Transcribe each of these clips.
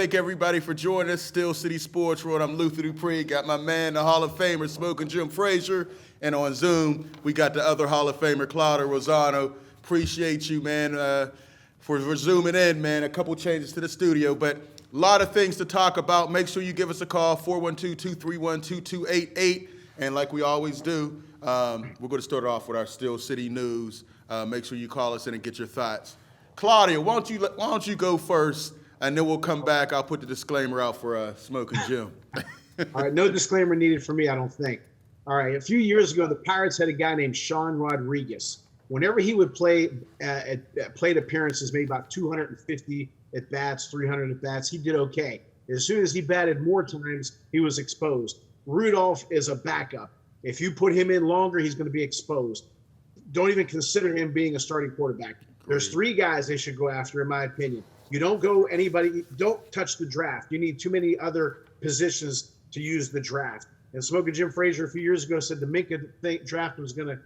thank everybody for joining us. Still City Sports Road. I'm Luther Dupree. Got my man, the Hall of Famer, Smokin Jim Frazier. And on Zoom, we got the other Hall of Famer, Claudio Rosano. Appreciate you, man, for zooming in, man. A couple changes to the studio, but a lot of things to talk about. Make sure you give us a call, 412-231-2288. And like we always do, we're going to start off with our Still City news. Make sure you call us in and get your thoughts. Claudio, why don't you go first, and then we'll come back. I'll put the disclaimer out for Smokin Jim. All right, no disclaimer needed for me, I don't think. All right, a few years ago, the Pirates had a guy named Sean Rodriguez. Whenever he would play plate appearances, maybe about 250 at-bats, 300 at-bats, he did okay. As soon as he batted more times, he was exposed. Rudolph is a backup. If you put him in longer, he's going to be exposed. Don't even consider him being a starting quarterback. There's three guys they should go after, in my opinion. You don't go anybody. Don't touch the draft. You need too many other positions to use the draft. And Smokin Jim Frazier a few years ago said the Minka draft was going to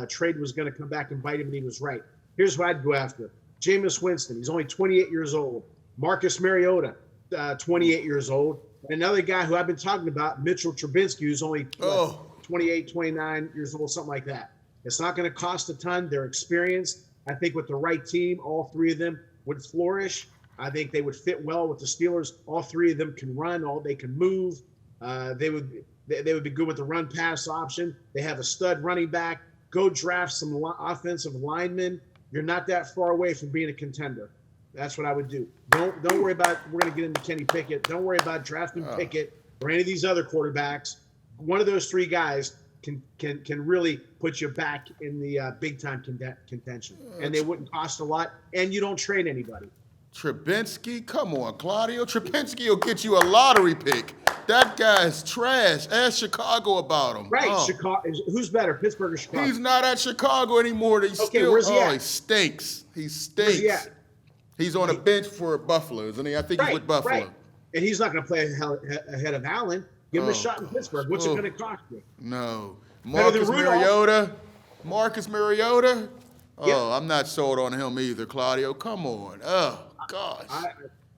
trade was going to come back and bite him, and he was right. Here's what I'd go after: Jameis Winston. He's only 28 years old. Marcus Mariota, 28 years old. And another guy who I've been talking about, Mitchell Trubisky, who's only 28, 29 years old, something like that. It's not going to cost a ton. They're experienced. I think with the right team, all three of them would flourish. I think they would fit well with the Steelers. All three of them can run. They can move. They would be good with the run-pass option. They have a stud running back. Go draft some offensive linemen. You're not that far away from being a contender. That's what I would do. Don't worry about. We're going to get into Kenny Pickett. Don't worry about drafting Pickett or any of these other quarterbacks. One of those three guys can really put you back in the big-time contention. And they wouldn't cost a lot, and you don't trade anybody. Trubisky? Come on, Claudio. Trubisky will get you a lottery pick. That guy's trash. Ask Chicago about him. Right, Chicago. Who's better, Pittsburgh or Chicago? He's not at Chicago anymore. Where's he at? He stinks. He stinks. Where's he at? He's on a bench for Buffalo, isn't he? I think he's with Buffalo. Right. And he's not going to play ahead of Allen. Give him a shot in Pittsburgh. What's it going to cost you? No. Marcus Mariota? Oh, I'm not sold on him either, Claudio. Come on. Oh, gosh.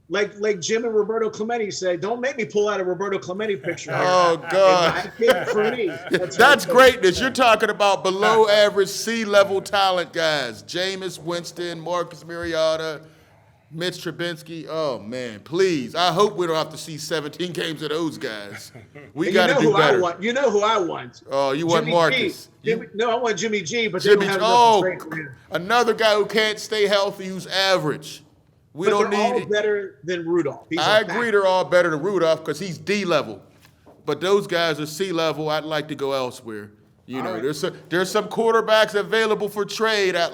Like Jim and Roberto Clemente say, don't make me pull out a Roberto Clemente picture. Oh, God. For me. That's greatness. You're talking about below average C-level talent guys. Jameis Winston, Marcus Mariota, Mitch Trubisky. Oh, man, please. I hope we don't have to see 17 games of those guys. We got to do better. You know who I want. Oh, you want Marcus. No, I want Jimmy G, but Jimmy, they don't have enough to trade for him. Another guy who can't stay healthy, who's average. They're all better than Rudolph. I agree they're all better than Rudolph because he's D-level. But those guys are C-level. I'd like to go elsewhere. There's some quarterbacks available for trade at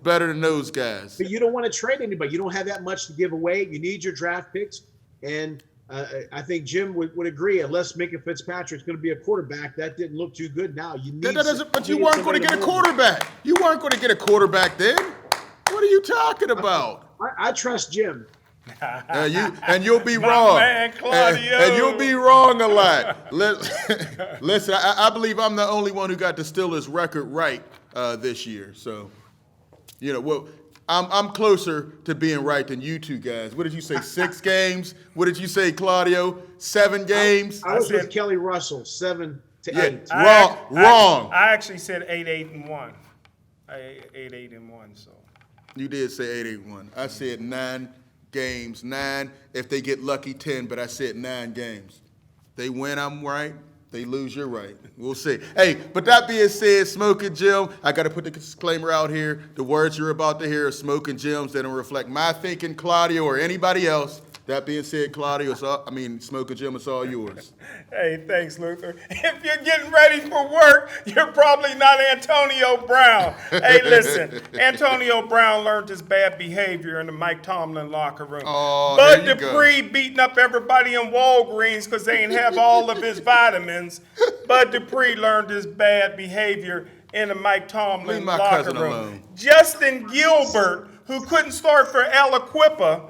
better than those guys. But you don't want to trade anybody. You don't have that much to give away. You need your draft picks. And I think Jim would agree, unless Minka Fitzpatrick's going to be a quarterback, that didn't look too good now. But you weren't going to get a quarterback. You weren't going to get a quarterback then. What are you talking about? I trust Jim. You'll be wrong. Man, Claudio. And you'll be wrong a lot. Listen, I believe I'm the only one who got the Steelers record right this year. So, I'm closer to being right than you two guys. What did you say, 6 games? What did you say, Claudio? 7 games? I was with Kelly Russell, 7 to 8. Wrong. I actually said 8-8-1. 8-8-1, so. You did say 8-8-1. I said 9 games. 9, if they get lucky, 10, but I said 9 games. They win, I'm right. They lose, you're right. We'll see. Hey, but that being said, Smokin Jim, I got to put the disclaimer out here. The words you're about to hear are Smokin Jims. They don't reflect my thinking, Claudio, or anybody else. That being said, Claudio, Smokin Jim, it's all yours. Hey, thanks, Luther. If you're getting ready for work, you're probably not Antonio Brown. Hey, listen, Antonio Brown learned his bad behavior in the Mike Tomlin locker room. Oh, Bud Dupree beating up everybody in Walgreens because they ain't have all of his vitamins. Bud Dupree learned his bad behavior in the Mike Tomlin locker room. Alone. Justin Gilbert, who couldn't start for Aliquippa,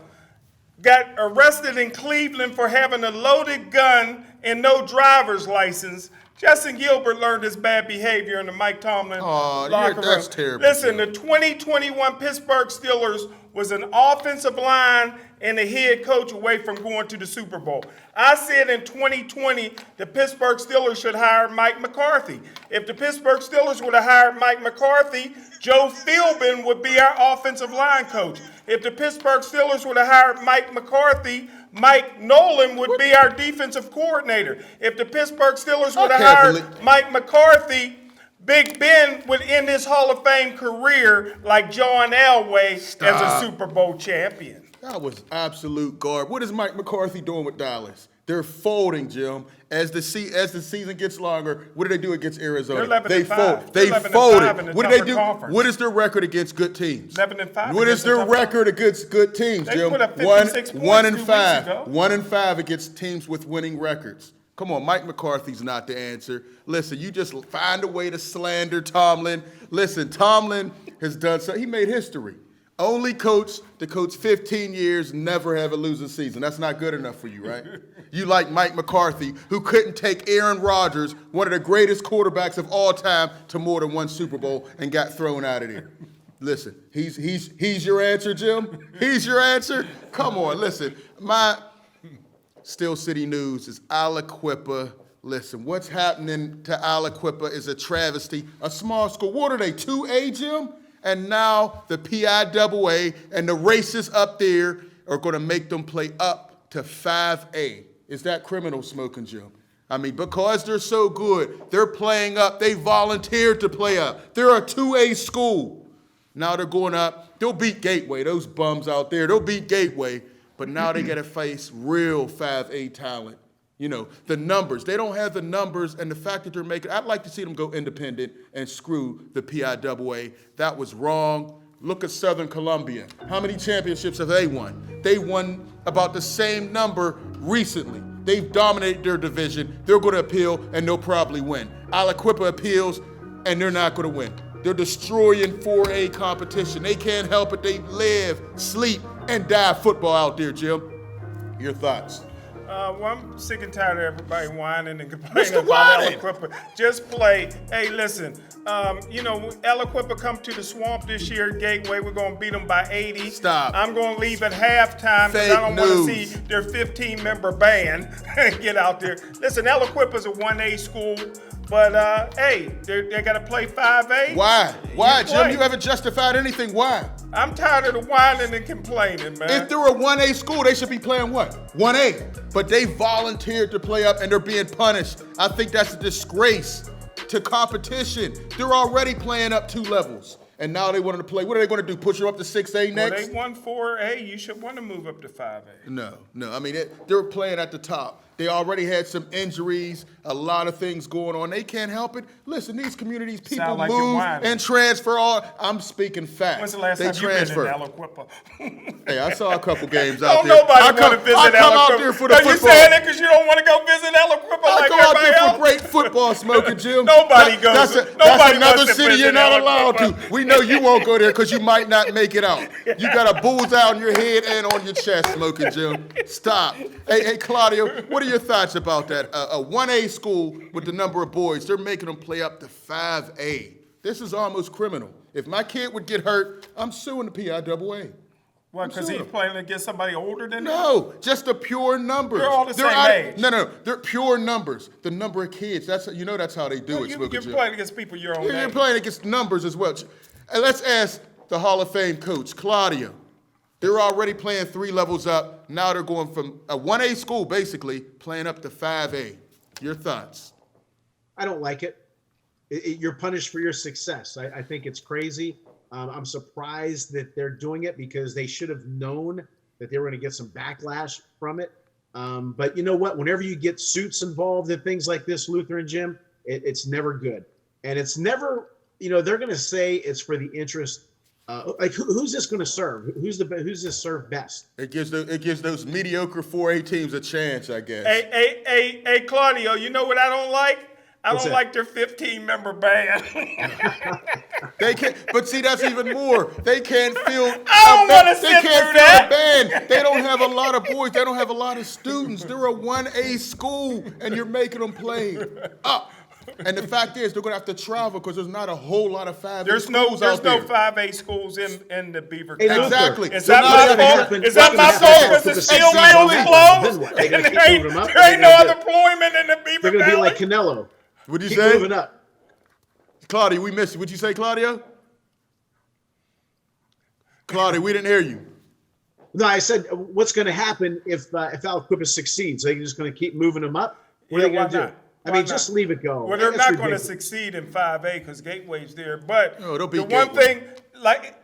got arrested in Cleveland for having a loaded gun and no driver's license. Justin Gilbert learned his bad behavior in the Mike Tomlin locker room. That's terrible. Listen, the 2021 Pittsburgh Steelers was an offensive line and the head coach away from going to the Super Bowl. I said in 2020, the Pittsburgh Steelers should hire Mike McCarthy. If the Pittsburgh Steelers would have hired Mike McCarthy, Joe Philbin would be our offensive line coach. If the Pittsburgh Steelers would have hired Mike McCarthy, Mike Nolan would be our defensive coordinator. If the Pittsburgh Steelers would have hired Mike McCarthy, Big Ben would end his Hall of Fame career like John Elway as a Super Bowl champion. That was absolute garbage. What is Mike McCarthy doing with Dallas? They're folding, Jim. As the season gets longer, what do they do against Arizona? They're 11-5. They fold. They They're 11-5 folded. in the What do they tougher do? conference. What is their record against good teams? 11-5. What is their record against good teams, They Jim? put up 56 points 1 2 and weeks 5. ago. 1 and 5 against teams with winning records. Come on, Mike McCarthy's not the answer. Listen, you just find a way to slander Tomlin. Listen, Tomlin has done so. He made history. Only coach to coach 15 years, never have a losing season. That's not good enough for you, right? You like Mike McCarthy, who couldn't take Aaron Rodgers, one of the greatest quarterbacks of all time, to more than one Super Bowl and got thrown out of there. Listen, he's your answer, Jim? He's your answer? Come on, listen. My Steel City News is Aliquippa. Listen, what's happening to Aliquippa is a travesty. A small school. What are they, 2A, Jim? And now the PIAA and the racists up there are going to make them play up to 5A. Is that criminal, Smokin Jim? I mean, because they're so good, they're playing up. They volunteered to play up. They're a 2A school. Now they're going up. They'll beat Gateway. Those bums out there, they'll beat Gateway. But now they got to face real 5A talent. You know, the numbers. They don't have the numbers, and the fact that they're making, I'd like to see them go independent and screw the PIAA. That was wrong. Look at Southern Columbia. How many championships have they won? They won about the same number recently. They've dominated their division. They're going to appeal, and they'll probably win. Aliquippa appeals, and they're not going to win. They're destroying 4A competition. They can't help it. They live, sleep, and die football out there, Jim. Your thoughts? Well, I'm sick and tired of everybody whining and complaining about Aliquippa. Just play. Hey, listen, Aliquippa come to the swamp this year, Gateway. We're going to beat them by 80. Stop. I'm going to leave at halftime because I don't want to see their 15-member band get out there. Listen, Aliquippa's a 1A school, but, hey, they got to play 5A. Why, Jim? You haven't justified anything. Why? I'm tired of the whining and complaining, man. If they're a 1A school, they should be playing what? 1A. But they volunteered to play up and they're being punished. I think that's a disgrace to competition. They're already playing up 2 levels. And now they want to play. What are they going to do? Push them up to 6A next? Well, they won 4A. You should want to move up to 5A. No. I mean, they're playing at the top. They already had some injuries, a lot of things going on. They can't help it. Listen, these communities, people like move and transfer all. I'm speaking facts. When's the last time you been in Aliquippa? Hey, I saw a couple games out there. Don't nobody want to visit Aliquippa. I come out there for the football. Are you saying it because you don't want to go visit Aliquippa like I go out there everybody for great football, Smokin Jim. Nobody goes. That's another city you're not allowed to. We know you won't go there because you might not make it out. You got a bullseye on your head and on your chest, Smokin Jim. Stop. Hey, Claudio, what are your thoughts about that? A 1A school with the number of boys, they're making them play up to 5A. This is almost criminal. If my kid would get hurt, I'm suing the PIAA. What, because he's playing against somebody older than him? No, just the pure numbers. They're all the same age. No, they're pure numbers. The number of kids. That's how they do it. You're playing against people your own age. You're playing against numbers as well. And let's ask the Hall of Fame coach, Claudio. They're already playing 3 levels up. Now they're going from a 1A school, basically, playing up to 5A. Your thoughts? I don't like it. You're punished for your success. I think it's crazy. I'm surprised that they're doing it because they should have known that they were going to get some backlash from it. But you know what? Whenever you get suits involved in things like this, Luther and Jim, it's never good. And it's never, they're going to say it's for the interest. Who's this going to serve? Who's this serve best? It gives those mediocre 4A teams a chance, I guess. Hey, Claudio, you know what I don't like? I don't like their 15-member band. They can't, but see, that's even more. They can't field. I don't want to sit through that. A band. They don't have a lot of boys. They don't have a lot of students. They're a 1A school, and you're making them play up And the fact is, they're going to have to travel because there's not a whole lot of 5A There's schools no out there. 5A schools in the Beaver Hey, County. Exactly. Is So that now my they have fault? to- Is that my That's what fault I'm because saying. the steel Exactly. mill's Then closed what? They and gotta keep there ain't, moving 'em up. there ain't What no are they other gonna employment in the Beaver They're going to be Valley? like Canelo. What'd you Keep say? moving up. Claudio, we missed you. What'd you say, Claudio? Claudio, we didn't hear you. No, I said, what's going to happen if Aliquippa succeeds? Are you just going to keep moving them up? What are Yeah, they going why to do? not? I Why mean, not? just leave it go. Well, they're That's not going to ridiculous. succeed in 5A because Gateway's there. But Oh, they'll beat the one Gateway. thing,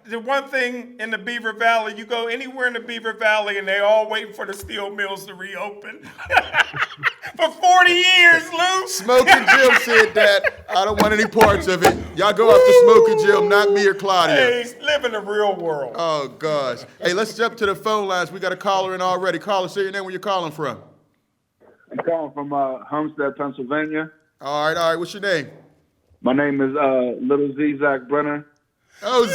the one thing in the Beaver Valley, you go anywhere in the Beaver Valley and they all waiting for the steel mills to reopen. For 40 years, Lou. Smokin Jim said that. I don't want any parts of it. Y'all go after Smokin Jim, not me or Claudio. Hey, live in the real world. Oh, gosh. Hey, let's jump to the phone lines. We got a caller in already. Caller, say your name, where you're calling from. I'm calling from Homestead, Pennsylvania. All right. What's your name? My name is Little Z Zach Brenner. Oh, Z!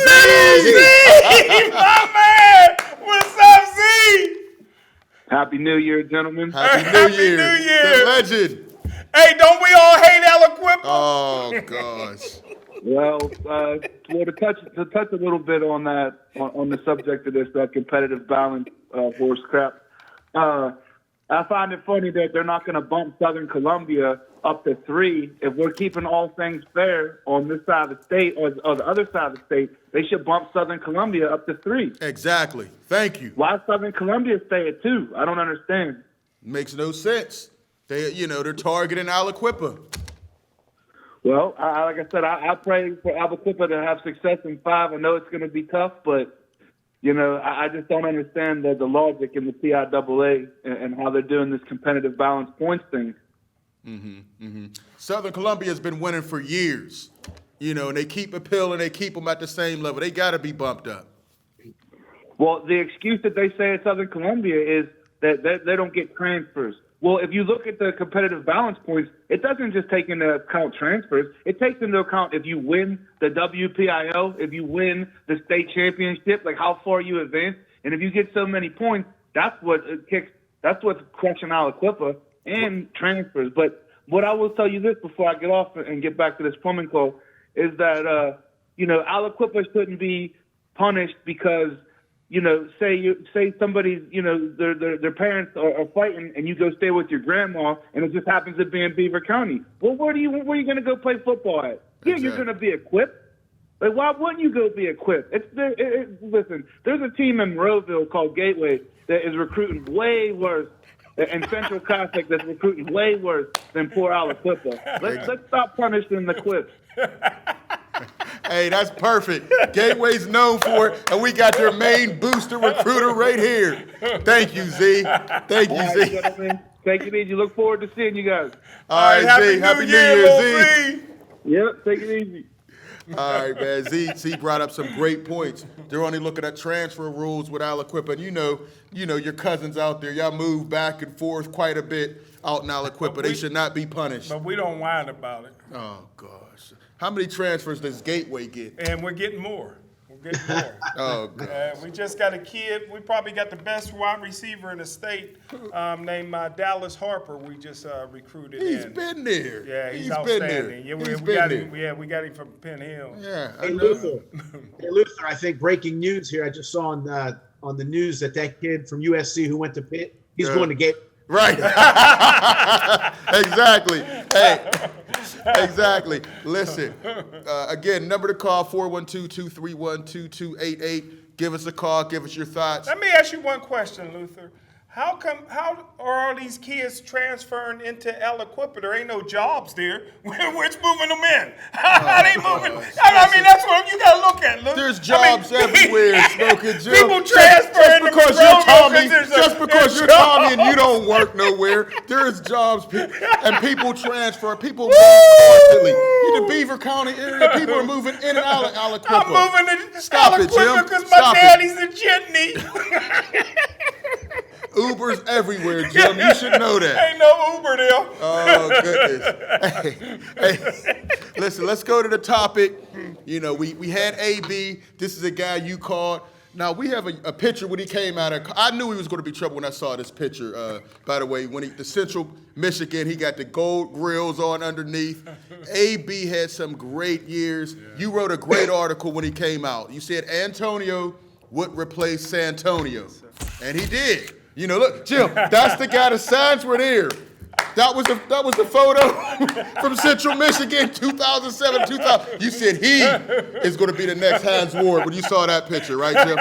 Z, my man. What's up, Z? Happy New Year, gentlemen. Happy New Happy Year. New Year. The legend. Hey, don't we all hate Aliquippa? Oh, gosh. Well, to touch a little bit on that, on the subject of this competitive balance horse crap. I find it funny that they're not going to bump Southern Columbia up to 3. If we're keeping all things fair on this side of the state or the other side of the state, they should bump Southern Columbia up to 3. Exactly. Thank you. Why Southern Columbia stay at 2? I don't understand. Makes no sense. They're targeting Aliquippa. Well, like I said, I pray for Aliquippa to have success in 5. I know it's going to be tough, but I just don't understand the logic in the CIAA and how they're doing this competitive balance points thing. Southern Columbia has been winning for years, and they keep appealing, they keep them at the same level. They got to be bumped up. Well, the excuse that they say at Southern Columbia is that they don't get transfers. Well, if you look at the competitive balance points, it doesn't just take into account transfers. It takes into account if you win the WPIO, if you win the state championship, like how far you advance. And if you get so many points, that's what's crushing Aliquippa and transfers. But what I will tell you this before I get off and get back to this plumbing call is that, Aliquippa shouldn't be punished because say somebody's, their parents are fighting and you go stay with your grandma and it just happens to be in Beaver County. Well, where are you going to go play football at? Yeah, Exactly. you're going to be equipped. Like, why wouldn't you go be equipped? Listen, there's a team in Monroeville called Gateway that is recruiting way worse, and Central Catholic that's recruiting way worse than poor Aliquippa. Let's stop punishing the Quips. Hey, that's perfect. Gateway's known for it, and we got their main booster recruiter right here. Thank you, Z. Thank you, All right, Z. gentlemen, take it easy. Look forward to seeing you guys. All right, Z. Happy New Year, Lil Z. Yep, take it easy. All right, man. Z brought up some great points. They're only looking at transfer rules with Aliquippa. And you know your cousins out there. Y'all move back and forth quite a bit out in Aliquippa. They should not be punished. But we don't whine about it. Oh, gosh. How many transfers does Gateway get? And we're getting more. We're getting more. Oh, God. We just got a kid. We probably got the best wide receiver in the state named Dallas Harper. We just recruited. He's been there. Yeah, he's been there. outstanding. Yeah, He's we been got there. him. Yeah, we got him from Penn Hill. Yeah, I Hey, know. Luther, I think breaking news here. I just saw on the news that kid from USC who went to Pitt, he's going to Gateway. Right. Exactly. Hey, exactly. Listen, again, number to call, 412-231-2288. Give us a call. Give us your thoughts. Let me ask you one question, Luther. How are all these kids transferring into Aliquippa? There ain't no jobs there. We're just moving them in. How they moving? I mean, that's what you got to look at, Luther. There's jobs everywhere, Smokin Jim. People transferring to because you're Tommy, there's just because you're Tommy and you don't work nowhere, there is jobs and people transfer. People move constantly. In the Beaver County area, people are moving in and out of Aliquippa. I'm moving to Stop it, Jim. Aliquippa because my Stop it. daddy's a jitney. Uber's everywhere, Jim. You should know that. Ain't no Uber there. Oh, goodness. Hey, listen, let's go to the topic. We had AB. This is a guy you called. Now, we have a picture when he came out of – I knew he was going to be trouble when I saw this picture, by the way. When the Central Michigan, he got the gold grills on underneath. AB had some great years. Yeah. You wrote a great article when he came out. You said Antonio would replace Santonio, and he did. You know, look, Jim, that's the guy, the signs were there. That was the photo from Central Michigan, 2007, 2000. You said he is going to be the next Hines Ward when you saw that picture, right, Jim?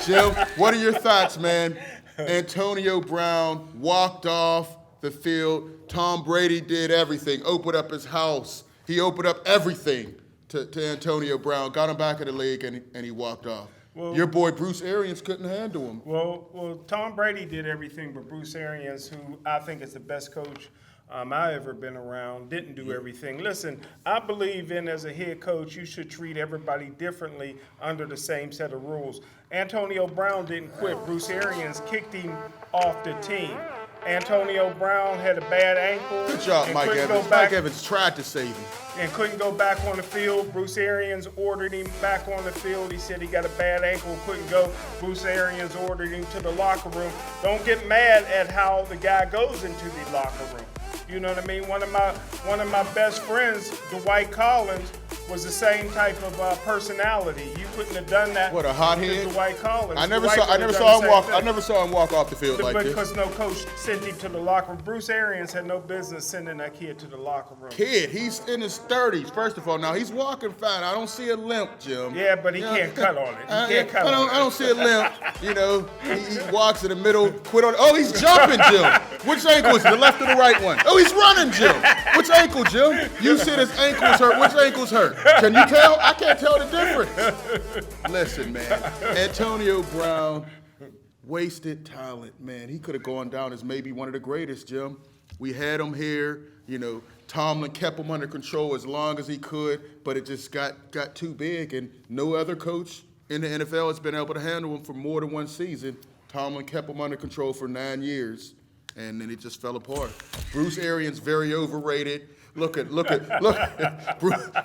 Jim, what are your thoughts, man? Antonio Brown walked off the field. Tom Brady did everything, opened up his house. He opened up everything to Antonio Brown, got him back in the league, and he walked off. Well, your boy Bruce Arians couldn't handle him. Well, Tom Brady did everything, but Bruce Arians, who I think is the best coach I ever been around, didn't do everything. Listen, I believe as a head coach, you should treat everybody differently under the same set of rules. Antonio Brown didn't quit. Bruce Arians kicked him off the team. Antonio Brown had a bad ankle. Good job, Mike Evans. Mike Evans tried to save him. And couldn't go back on the field. Bruce Arians ordered him back on the field. He said he got a bad ankle, couldn't go. Bruce Arians ordered him to the locker room. Don't get mad at how the guy goes into the locker room. You know what I mean? One of my best friends, Dwight Collins, was the same type of personality. You couldn't have done that. What, a hothead? Dwight Collins. I never saw him walk off the field like this. Because no coach sent him to the locker room. Bruce Arians had no business sending that kid to the locker room. He's in his 30s. First of all, now he's walking fine. I don't see a limp, Jim. Yeah, but he can't cut on it. I don't see a limp. You know, he walks in the middle, quit on. Oh, he's jumping, Jim. Which ankle is it, the left or the right one? Oh, he's running, Jim. Which ankle, Jim? You said his ankles hurt. Which ankles hurt? Can you tell? I can't tell the difference. Listen, man. Antonio Brown, wasted talent, man. He could have gone down as maybe one of the greatest, Jim. We had him here. You know, Tomlin kept him under control as long as he could, but it just got too big, and no other coach in the NFL has been able to handle him for more than one season. Tomlin kept him under control for 9 years, and then it just fell apart. Bruce Arians, very overrated. Look.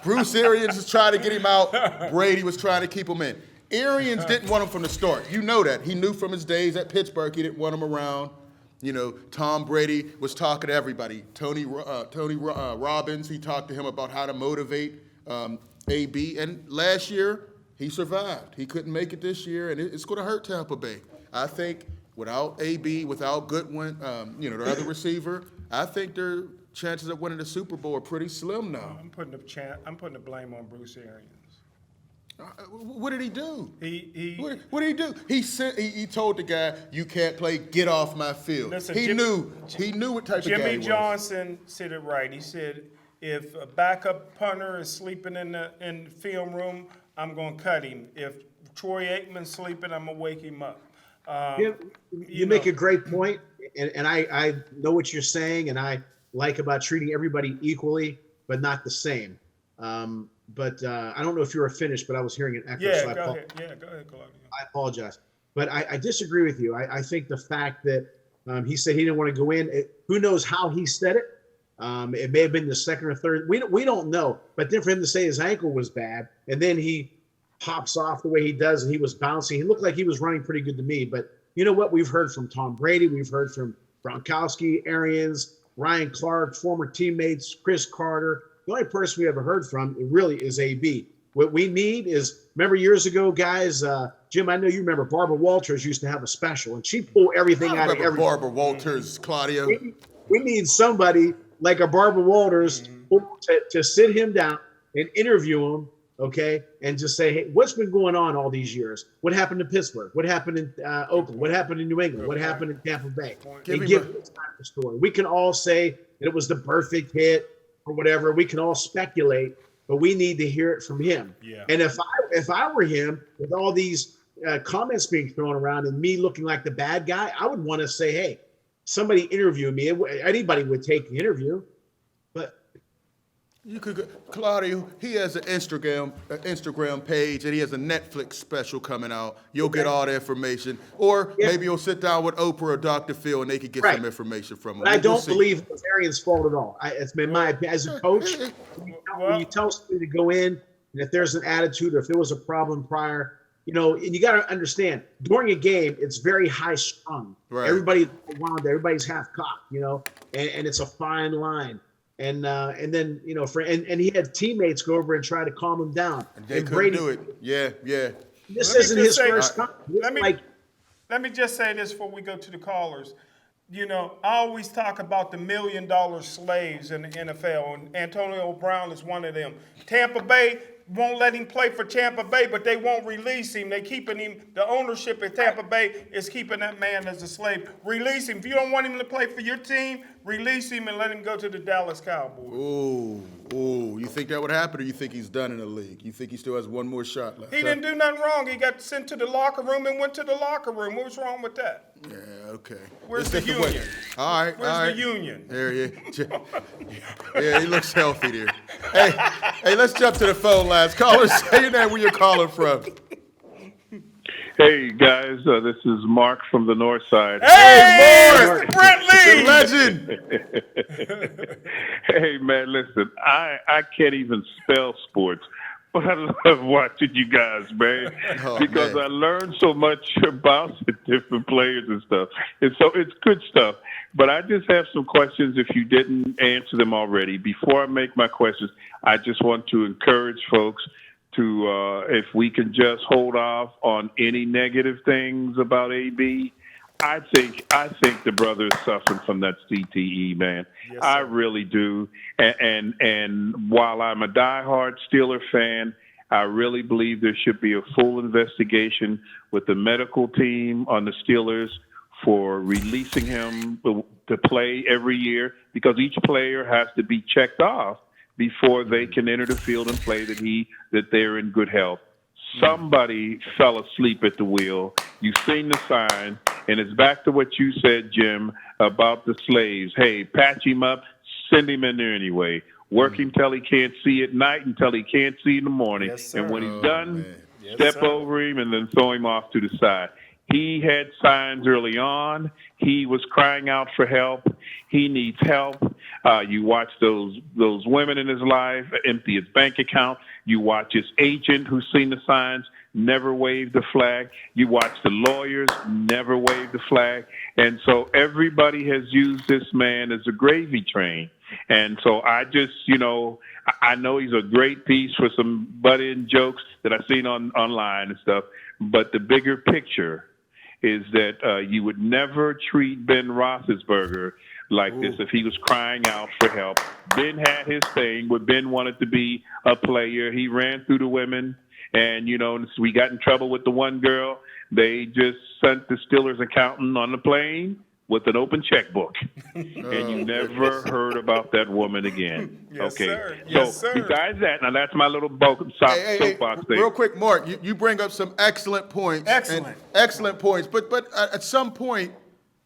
Bruce Arians is trying to get him out. Brady was trying to keep him in. Arians didn't want him from the start. You know that. He knew from his days at Pittsburgh he didn't want him around. You know, Tom Brady was talking to everybody. Tony Robbins, he talked to him about how to motivate AB. And last year, he survived. He couldn't make it this year, and it's going to hurt Tampa Bay. I think without AB, without Goodwin, the other receiver, I think their chances of winning the Super Bowl are pretty slim now. I'm putting the blame on Bruce Arians. What did he do? What did he do? He told the guy, "You can't play. Get off my field." Listen, he knew what type of guy he was. Jimmy Johnson said it right. He said, "If a backup punter is sleeping in the film room, I'm gonna cut him. If Troy Aikman's sleeping, I'm gonna wake him up." You make a great point, and I know what you're saying, and I like about treating everybody equally, but not the same. But I don't know if you were finished, but I was hearing an echo. Yeah, go ahead. Yeah, go ahead, Claudio. I apologize. But I disagree with you. I think the fact that he said he didn't want to go in, who knows how he said it. It may have been the second or third. We don't know. But then for him to say his ankle was bad, and then he pops off the way he does, and he was bouncing. He looked like he was running pretty good to me. But you know what? We've heard from Tom Brady. We've heard from Gronkowski, Arians, Ryan Clark, former teammates, Chris Carter. The only person we ever heard from really is AB. What we need is, remember years ago, guys, Jim, I know you remember Barbara Walters used to have a special, and she'd pull everything out of everything. Barbara Walters, Claudio. We need somebody like a Barbara Walters to sit him down and interview him, okay, and just say, hey, what's been going on all these years? What happened in Pittsburgh? What happened in Oakland? What happened in New England? What happened in Tampa Bay? And give this type of story. We can all say that it was the perfect hit or whatever. We can all speculate, but we need to hear it from him. Yeah. And if I were him, with all these comments being thrown around and me looking like the bad guy, I would want to say, hey, somebody interview me. Anybody would take the interview, but you could, Claudio. He has an Instagram page, and he has a Netflix special coming out. You'll get all the information, or maybe you'll sit down with Oprah or Dr. Phil, and they could get some information from him. But I don't believe it was Arians' fault at all. It's been my opinion as a coach. When you tell somebody to go in, and if there's an attitude, or if there was a problem prior, and you got to understand, during a game, it's very high strung. Right. Everybody's wound, everybody's half cocked, and it's a fine line. And then and he had teammates go over and try to calm him down. And they couldn't do it. Yeah. This isn't his first time. Let me just say this before we go to the callers. I always talk about the $1 million slaves in the NFL, and Antonio Brown is one of them. Tampa Bay won't let him play for Tampa Bay, but they won't release him. They keeping him. The ownership at Tampa Bay is keeping that man as a slave. Release him. If you don't want him to play for your team, release him and let him go to the Dallas Cowboys. Ooh. You think that would happen, or you think he's done in the league? You think he still has one more shot left? He didn't do nothing wrong. He got sent to the locker roam and went to the locker room. What's wrong with that? Yeah, okay. Where's the union? All right. Where's the union? There he is. Yeah, he looks healthy there. Hey, let's jump to the phone lines. Caller, say your name, where you're calling from. Hey, guys, this is Mark from the North Side. Hey, Mr. Brent Lee! The legend. Hey, man, listen, I can't even spell sports, but I love watching you guys, man, because I learned so much about the different players and stuff. And so it's good stuff. But I just have some questions if you didn't answer them already. Before I make my questions, I just want to encourage folks to, if we can just hold off on any negative things about AB. I think the brother is suffering from that CTE, man. Yes, I really do. And while I'm a diehard Steeler fan, I really believe there should be a full investigation with the medical team on the Steelers for releasing him to play every year, because each player has to be checked off before they can enter the field and play that they're in good health. Somebody fell asleep at the wheel. You've seen the sign, and it's back to what you said, Jim, about the slaves. Hey, patch him up, send him in there anyway. Work him till he can't see at night, until he can't see in the morning. Yes, and when he's done, step over him and then throw him off to the side. He had signs early on. He was crying out for help. He needs help. You watch those women in his life empty his bank account. You watch his agent, who's seen the signs, never waved the flag. You watch the lawyers, never waved the flag. And so everybody has used this man as a gravy train. And so I just, I know he's a great piece for some butt-in jokes that I've seen online and stuff. But the bigger picture is that you would never treat Ben Roethlisberger like this if he was crying out for help. Ben had his thing where Ben wanted to be a player. He ran through the women, and, we got in trouble with the one girl. They just sent the Steelers accountant on the plane with an open checkbook, and you never heard about that woman again. Yes, okay, sir. Yes, so sir. besides that, now that's my little soapbox thing. Real quick, Mark, you bring up some excellent points. Excellent points. But at some point,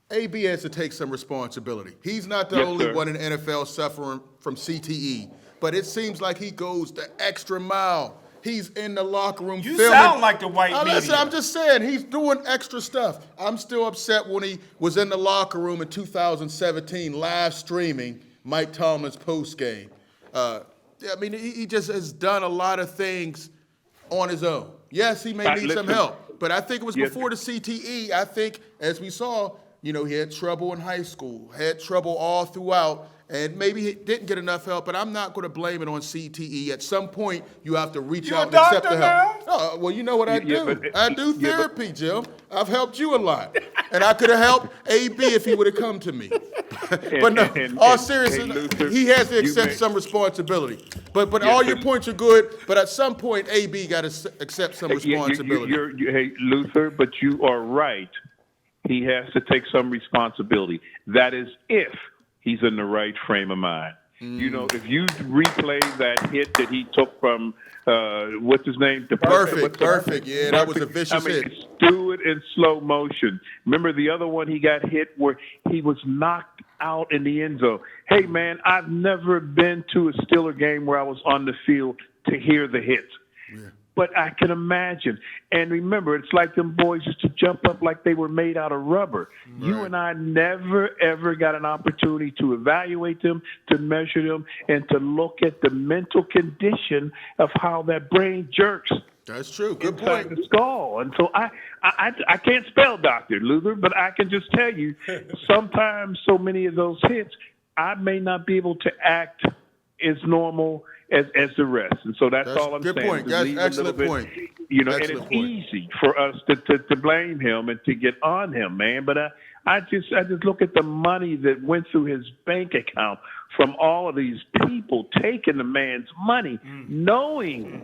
AB has to take some responsibility. He's not the only one in the NFL suffering from CTE, but it seems like he goes the extra mile. He's in the locker room filming. You sound like the white media. Listen, I'm just saying, he's doing extra stuff. I'm still upset when he was in the locker room in 2017 live streaming Mike Tomlin's postgame. He just has done a lot of things on his own. Yes, he may need some help, but I think it was before the CTE. I think, as we saw, he had trouble in high school, had trouble all throughout, and maybe he didn't get enough help, but I'm not going to blame it on CTE. At some point, you have to reach out and accept the help. Now? Well, you know what I do? I do therapy, Jim. I've helped you a lot. And I could have helped AB if he would have come to me. But no, all seriousness, he has to accept some responsibility. But all your points are good, but at some point, AB got to accept some responsibility. Hey, Luther, but you are right. He has to take some responsibility. That is if he's in the right frame of mind. If you replay that hit that he took from, what's his name? Perfect. Yeah, that was a vicious hit. Do it in slow motion. Remember the other one he got hit where he was knocked out in the end zone. Hey, man, I've never been to a Steeler game where I was on the field to hear the hit. Yeah. But I can imagine. And remember, it's like them boys used to jump up like they were made out of rubber. Right. You and I never, ever got an opportunity to evaluate them, to measure them, and to look at the mental condition of how that brain jerks. That's true. Good inside point. The skull. And so I can't spell Dr. Luther, but I can just tell you sometimes so many of those hits, I may not be able to act as normal as the rest. And so that's all I'm saying. Good point. That's excellent point. You know, excellent and it's easy for us to blame him and to get on him, man. But I just look at the money that went through his bank account from all of these people taking the man's money, knowing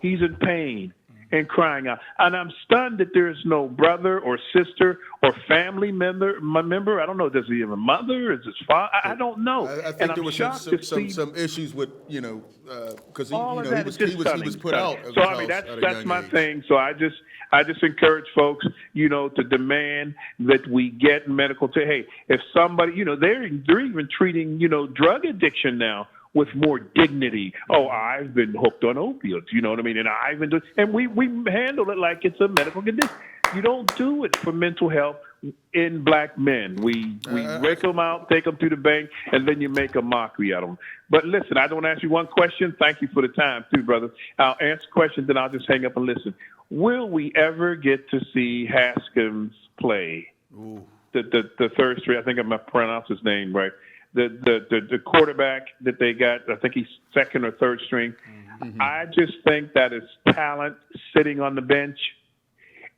he's in pain and crying out. And I'm stunned that there is no brother or sister or family member. I don't know. Does he have a mother? Is his father? I don't know. I think there was some issues with, because he was put out. So I mean, that's my thing. So I just encourage folks, to demand that we get medical. Hey, if somebody, they're even treating, drug addiction now with more dignity. Oh, I've been hooked on opiates, you know what I mean? And I've been and we handle it like it's a medical condition. You don't do it for mental health in black men. We rake them out, take them to the bank, and then you make a mockery out of them. But listen, I don't ask you one question. Thank you for the time, too, brother. I'll answer questions, then I'll just hang up and listen. Will we ever get to see Haskins play? Ooh. The third string, I think I'm going to pronounce his name right. The quarterback that they got, I think he's second or third string. Mm-hmm. I just think that is talent sitting on the bench.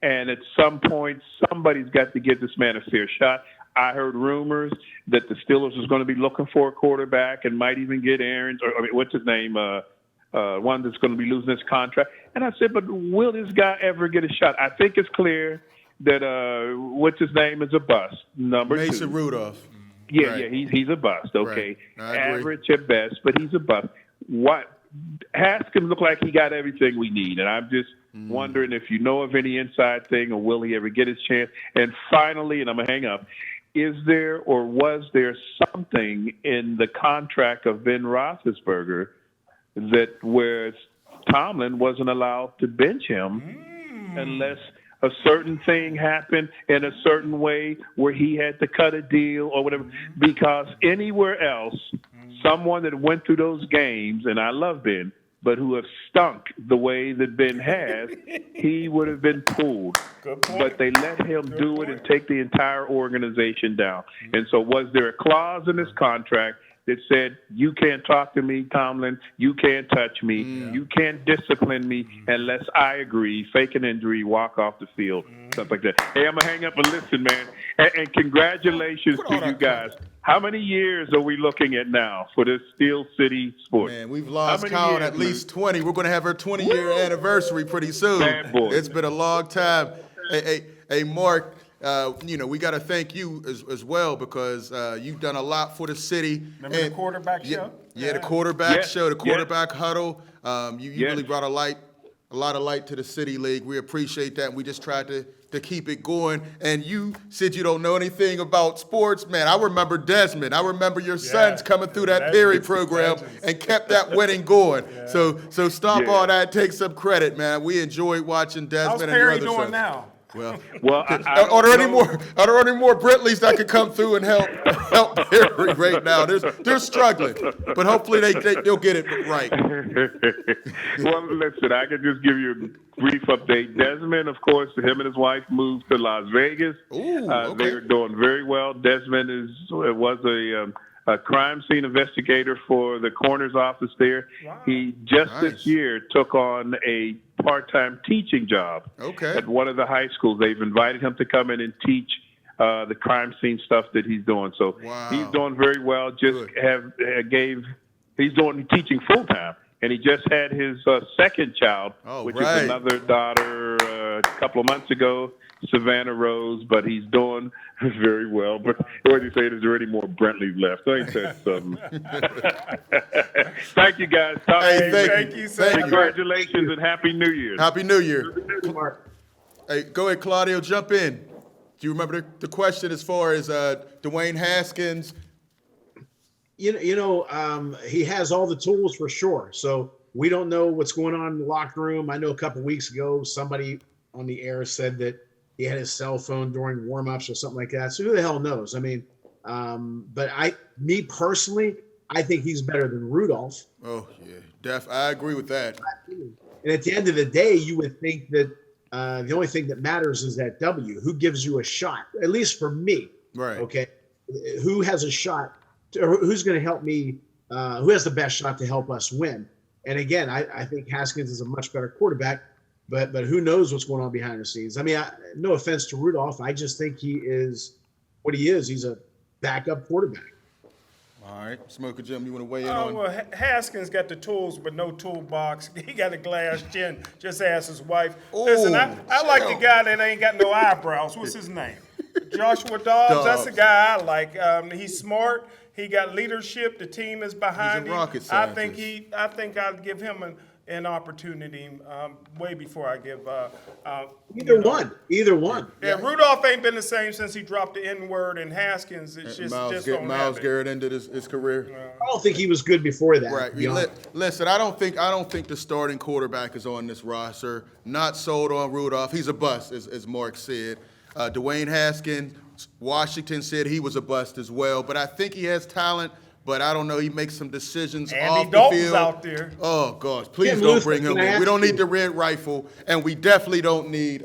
And at some point, somebody's got to give this man a fair shot. I heard rumors that the Steelers was going to be looking for a quarterback and might even get Aaron's, what's his name, one that's going to be losing his contract. And I said, but will this guy ever get a shot? I think it's clear that what's his name is a bust. Mason 2. Rudolph. Yeah, right. Yeah, he's a bust. Okay, right. Average at best, but he's a bust. What Haskins look like he got everything we need, and I'm just wondering if you know of any inside thing, or will he ever get his chance? And finally, and I'm gonna hang up. Is there or was there something in the contract of Ben Roethlisberger that where Tomlin wasn't allowed to bench him unless a certain thing happened in a certain way where he had to cut a deal or whatever? Because anywhere else, someone that went through those games, and I love Ben, but who have stunk the way that Ben has, he would have been pulled. But they let him do it and take the entire organization down. And so was there a clause in this contract that said, you can't talk to me, Tomlin, you can't touch me, you can't discipline me unless I agree, fake an injury, walk off the field, stuff like that. Hey, I'm going to hang up and listen, man. And congratulations to you guys. How many years are we looking at now for this Steel City sport? Man, we've lost count at least 20. We're going to have our 20-year anniversary pretty soon. Bad boy. It's been a long time. Hey, Mark, we got to thank you as well because you've done a lot for the city. Remember the quarterback show? Yeah, the quarterback show, the quarterback huddle. You really brought a lot of light to the City League. We appreciate that. And we just tried to keep it going. And you said you don't know anything about sports. Man, I remember Desmond. I remember your sons coming through that Perry program and kept that winning going. Yeah. So stop all that. Take some credit, man. We enjoyed watching Desmond and your other sons. How's Perry doing now? Well, are there any more Brentley's that could come through and help Perry right now? They're struggling, but hopefully they'll get it right. Well, listen, I can just give you a brief update. Desmond, of course, him and his wife moved to Las Vegas. Ooh, okay. They are doing very well. Desmond was a crime scene investigator for the coroner's office there. Wow. He this year took on a part-time teaching job at one of the high schools. They've invited him to come in and teach the crime scene stuff that he's doing. So he's doing very well. He's doing teaching full-time. And he just had his second child, which is another daughter a couple of months ago, Savannah Rose, but he's doing very well. But what do you say? Is there any more Brentley left? I ain't said something. Thank you, guys. Thank you. Congratulations and Happy New Year. Happy New Year. Hey, go ahead, Claudio, jump in. Do you remember the question as far as Dwayne Haskins? He has all the tools for sure. So We don't know what's going on in the locker room. I know a couple weeks ago, somebody on the air said that he had his cell phone during warmups or something like that. So who the hell knows? I mean, but me personally, I think he's better than Rudolph. Oh yeah, I agree with that. And at the end of the day, you would think that the only thing that matters is that W. Who gives you a shot? At least for me. Right. Okay. Who has a shot? Or who's going to help me? Who has the best shot to help us win? And again, I think Haskins is a much better quarterback, but who knows what's going on behind the scenes? I mean, no offense to Rudolph, I just think he is what he is. He's a backup quarterback. All right, Smokin Jim, you want to weigh in Oh, on? well, Haskins got the tools, but no toolbox. He got a glass chin. Just ask his wife. Listen, I like the guy that ain't got no eyebrows. What's his name? Joshua Dobbs. That's the guy I like. He's smart. He got leadership. The team is behind He's a him. rocket I scientist. think I'd give him an opportunity way before I give. Either one. Yeah, Rudolph ain't been the same since he dropped the N-word, and Haskins it's just don't Miles have it. Garrett ended his career. I don't think he was good before that. Right. Listen, I don't think the starting quarterback is on this roster. Not sold on Rudolph. He's a bust, as Mark said. Dwayne Haskins, Washington said he was a bust as well. But I think he has talent. But I don't know. He makes some decisions off the Dalton's field. out there. Oh gosh, please Tim don't Luther, bring him can I in. We ask don't you- need the red rifle, and we definitely don't need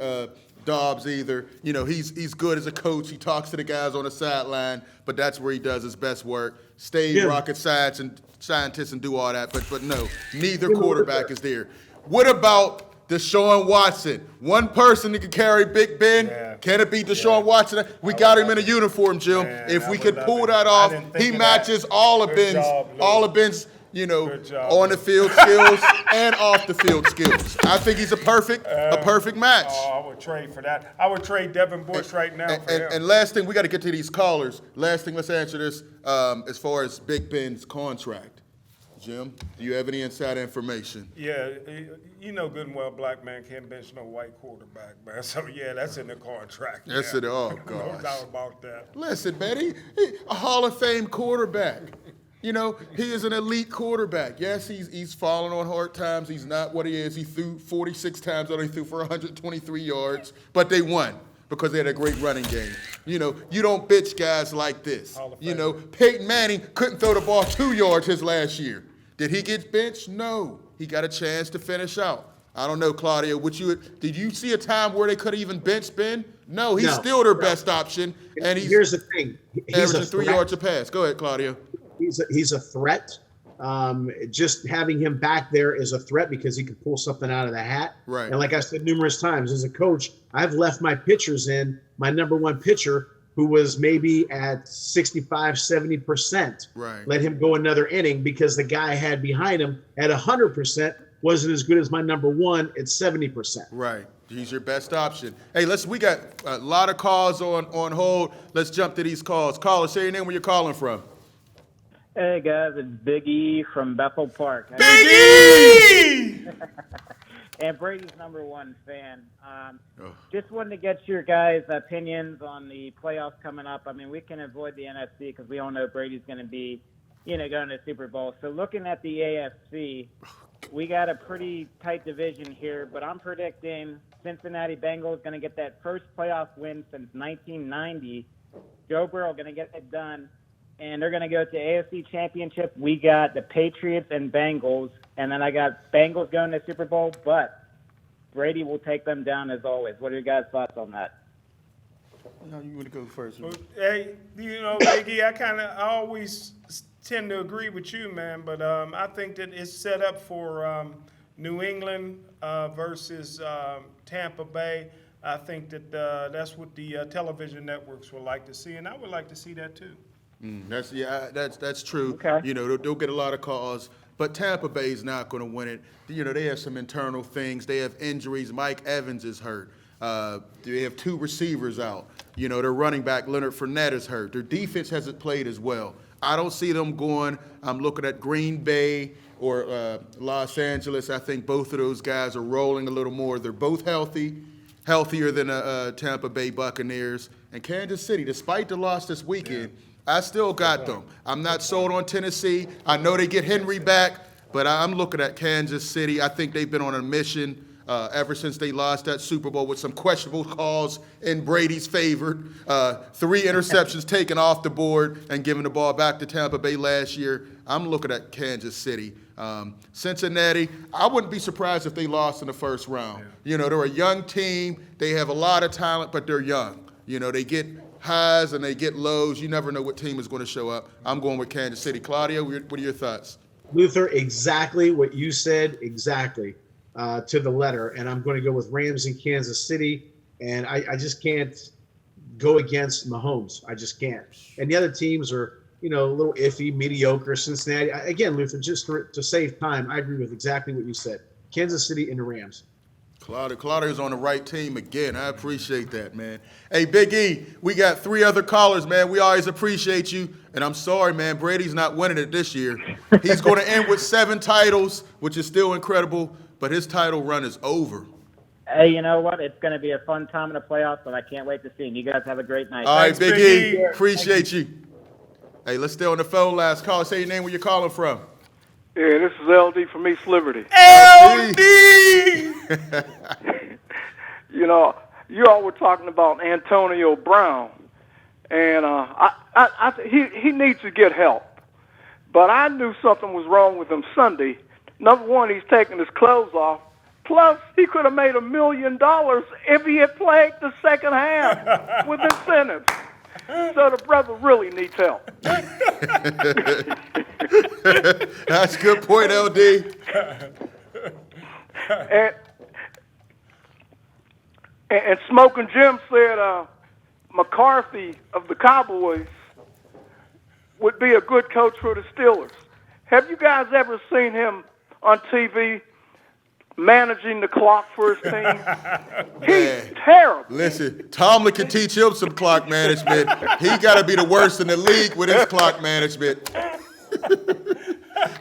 Dobbs either. You know, he's good as a coach. He talks to the guys on the sideline, but that's where he does his best work. Stay Yeah. rocket scientists and do all that. But no, neither quarterback is there. What about Deshaun Watson? One person that can carry Big Ben. Yeah. Can it be Deshaun Watson? We got him in a uniform, Jim. Man, if I we would could love pull it. that I off, didn't think he of matches that. all of Good Ben's job, Lou. all of Ben's, Good job, on the Lou. field skills and off the field skills. I think he's a perfect match. Oh, I would trade for that. I would trade Devin Bush right now for him. And last thing, we got to get to these callers. Last thing, let's answer this as far as Big Ben's contract. Jim, do you have any inside information? Yeah, you know good and well black man can't bench no white quarterback, man. So, yeah, that's in the contract. That's yeah. it. Oh, No gosh. doubt about that. Listen, man, he a Hall of Fame quarterback. You know, he is an elite quarterback. Yes, he's fallen on hard times. He's not what he is. He threw 46 times, only threw for 123 yards, but they won because they had a great running game. You know, you don't bitch guys like this. Hall of You Fame. know, Peyton Manning couldn't throw the ball 2 yards his last year. Did he get benched? No. He got a chance to finish out. I don't know, Claudio, did you see a time where they could have even benched Ben? No, he's still their best option, and Here's the thing. He's averaging a 3 threat. yards a pass. Go ahead, Claudio. He's a threat. Just having him back there is a threat because he can pull something out of the hat. Right. And like I said numerous times, as a coach, I've left my pitchers in, my number one pitcher, who was maybe at 65, 70%. Right. Let him go another inning because the guy I had behind him at 100% wasn't as good as my number one at 70%. Right. He's your best option. Hey, we got a lot of calls on hold. Let's jump to these calls. Caller, say your name, where you're calling from. Hey guys, it's Big E from Bethel Park. Big E! And Brady's number one fan. Just wanted to get your guys' opinions on the playoffs coming up. I mean, we can avoid the NFC because we all know Brady's going to be, going to the Super Bowl. So looking at the AFC, we got a pretty tight division here, but I'm predicting Cincinnati Bengals going to get that first playoff win since 1990. Joe Burrow going to get it done. And they're going to go to AFC Championship. We got the Patriots and Bengals. And then I got Bengals going to Super Bowl. But Brady will take them down as always. What are your guys' thoughts on that? No, you want to go first. Well, hey, Biggie, I always tend to agree with you, man. But I think that it's set up for New England versus Tampa Bay. I think that that's what the television networks would like to see, and I would like to see that too. That's true. Okay. You know, they'll get a lot of calls, but Tampa Bay's not going to win it. You know, they have some internal things. They have injuries. Mike Evans is hurt. They have 2 receivers out. You know, their running back, Leonard Fournette, is hurt. Their defense hasn't played as well. I don't see them going. I'm looking at Green Bay or Los Angeles. I think both of those guys are rolling a little more. They're both healthier than Tampa Bay Buccaneers. And Kansas City, despite the loss this weekend, I still got them. I'm not sold on Tennessee. I know they get Henry back. But I'm looking at Kansas City. I think they've been on a mission ever since they lost that Super Bowl with some questionable calls in Brady's favor. 3 interceptions taken off the board and giving the ball back to Tampa Bay last year. I'm looking at Kansas City. Cincinnati, I wouldn't be surprised if they lost in the first round. You know, they're a young team. They have a lot of talent, but they're young. You know, they get highs and they get lows. You never know what team is going to show up. I'm going with Kansas City. Claudio, what are your thoughts? Luther, exactly what you said, exactly to the letter. And I'm going to go with Rams in Kansas City. And I just can't go against Mahomes. I just can't. And the other teams are, you know, a little iffy, mediocre. Cincinnati. Again, Luther, just to save time, I agree with exactly what you said. Kansas City and the Rams. Claudio's on the right team again. I appreciate that, man. Hey, Big E, we got 3 other callers, man. We always appreciate you. And I'm sorry, man, Brady's not winning it this year. He's going to end with 7 titles, which is still incredible, but his title run is over. Hey, you know what? It's going to be a fun time in the playoffs, and I can't wait to see him. You guys have a great night. All right, Thanks, Big Big E, E. appreciate you. Hey, let's stay on the phone. Last call. Say your name, where you're calling from. Yeah, this is LD from East Liberty. LD! You know, you all were talking about Antonio Brown, and he needs to get help. But I knew something was wrong with him Sunday. Number one, he's taking his clothes off. Plus, he could have made $1 million if he had played the second half with incentives. So the brother really needs help. That's a good point, LD. And Smokin Jim said McCarthy of the Cowboys would be a good coach for the Steelers. Have you guys ever seen him on TV managing the clock for his team? He's terrible. Listen, Tomlin can teach him some clock management. He got to be the worst in the league with his clock management.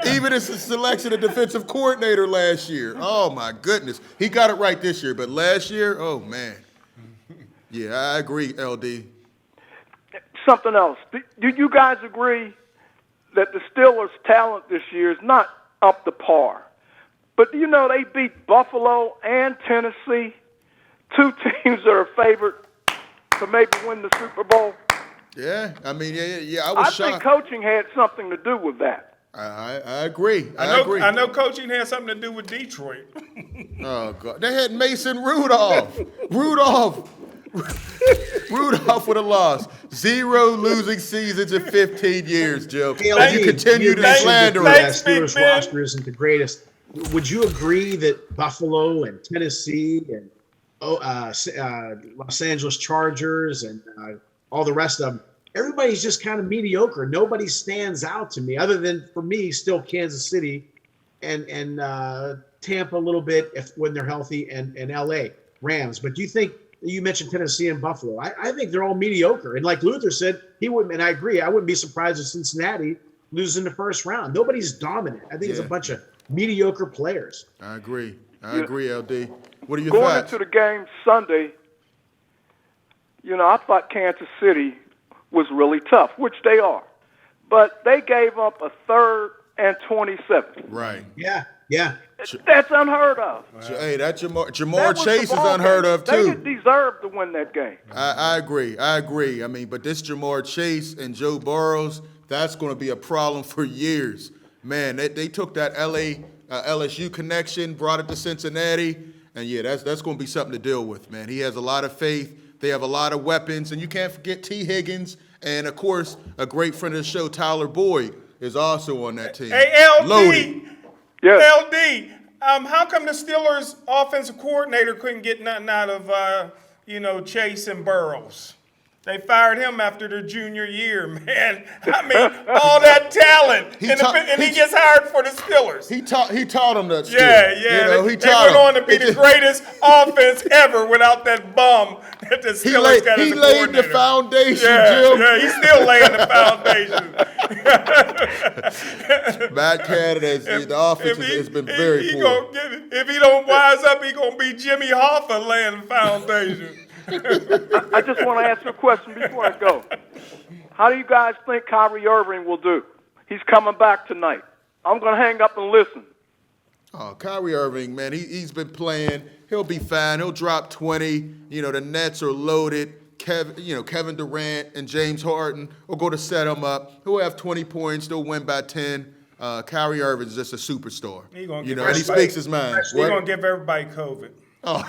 Even his selection of defensive coordinator last year. Oh, my goodness. He got it right this year, but last year, oh, man. Yeah, I agree, LD. Something else. Do you guys agree that the Steelers' talent this year is not up to par? But do you know they beat Buffalo and Tennessee, 2 teams that are favored to maybe win the Super Bowl? Yeah, I mean, yeah. I was shocked. I think coaching had something to do with that. I agree. I agree. I know coaching had something to do with Detroit. Oh, God. They had Mason Rudolph. Rudolph with a loss. 0 losing seasons in 15 years, Joe. And you continue to slander us. him. Steelers roster isn't the greatest. Would you agree that Buffalo and Tennessee and Los Angeles Chargers and all the rest of them, everybody's just kind of mediocre. Nobody stands out to me other than, for me, still Kansas City and Tampa a little bit when they're healthy and L.A. Rams. But do you think – you mentioned Tennessee and Buffalo. I think they're all mediocre. And like Luther said, he wouldn't – and I agree. I wouldn't be surprised if Cincinnati loses in the first round. Nobody's dominant. I think it's a bunch of mediocre players. I agree, LD. What are your Going thoughts? into the game Sunday, you know, I thought Kansas City was really tough, which they are. But they gave up a 3rd and 27. Right. Yeah. That's unheard of. Hey, that's Jamar Chase is unheard of, too. They deserved to win that game. I agree. I mean, but this Jamar Chase and Joe Burrows, that's going to be a problem for years. Man, they took that LSU connection, brought it to Cincinnati, and yeah, that's going to be something to deal with, man. He has a lot of faith. They have a lot of weapons, and you can't forget T. Higgins, and of course, a great friend of the show, Tyler Boyd, is also on that team. Hey, LD. Loaded. Yes. LD, how come the Steelers' offensive coordinator couldn't get nothing out of, Chase and Burrows? They fired him after their junior year, man. I mean, all that talent, and he gets hired for the Steelers. He taught him that skill. Yeah. He they went on to be the greatest offense ever without that bum that the Steelers got as a coordinator. He laid the foundation, Jim. Yeah, he's still laying the foundation. Matt Canada, the offense has been very poor. If he don't wise up, he's going to be Jimmy Hoffa laying the foundation. I just want to ask you a question before I go. How do you guys think Kyrie Irving will do? He's coming back tonight. I'm going to hang up and listen. Oh, Kyrie Irving, man, he's been playing. He'll be fine. He'll drop 20. You know, the Nets are loaded. Kevin Durant and James Harden will go to set him up. He'll have 20 points. They'll win by 10. Kyrie Irving's just a superstar. And he speaks his mind. He's going to give everybody COVID. Oh,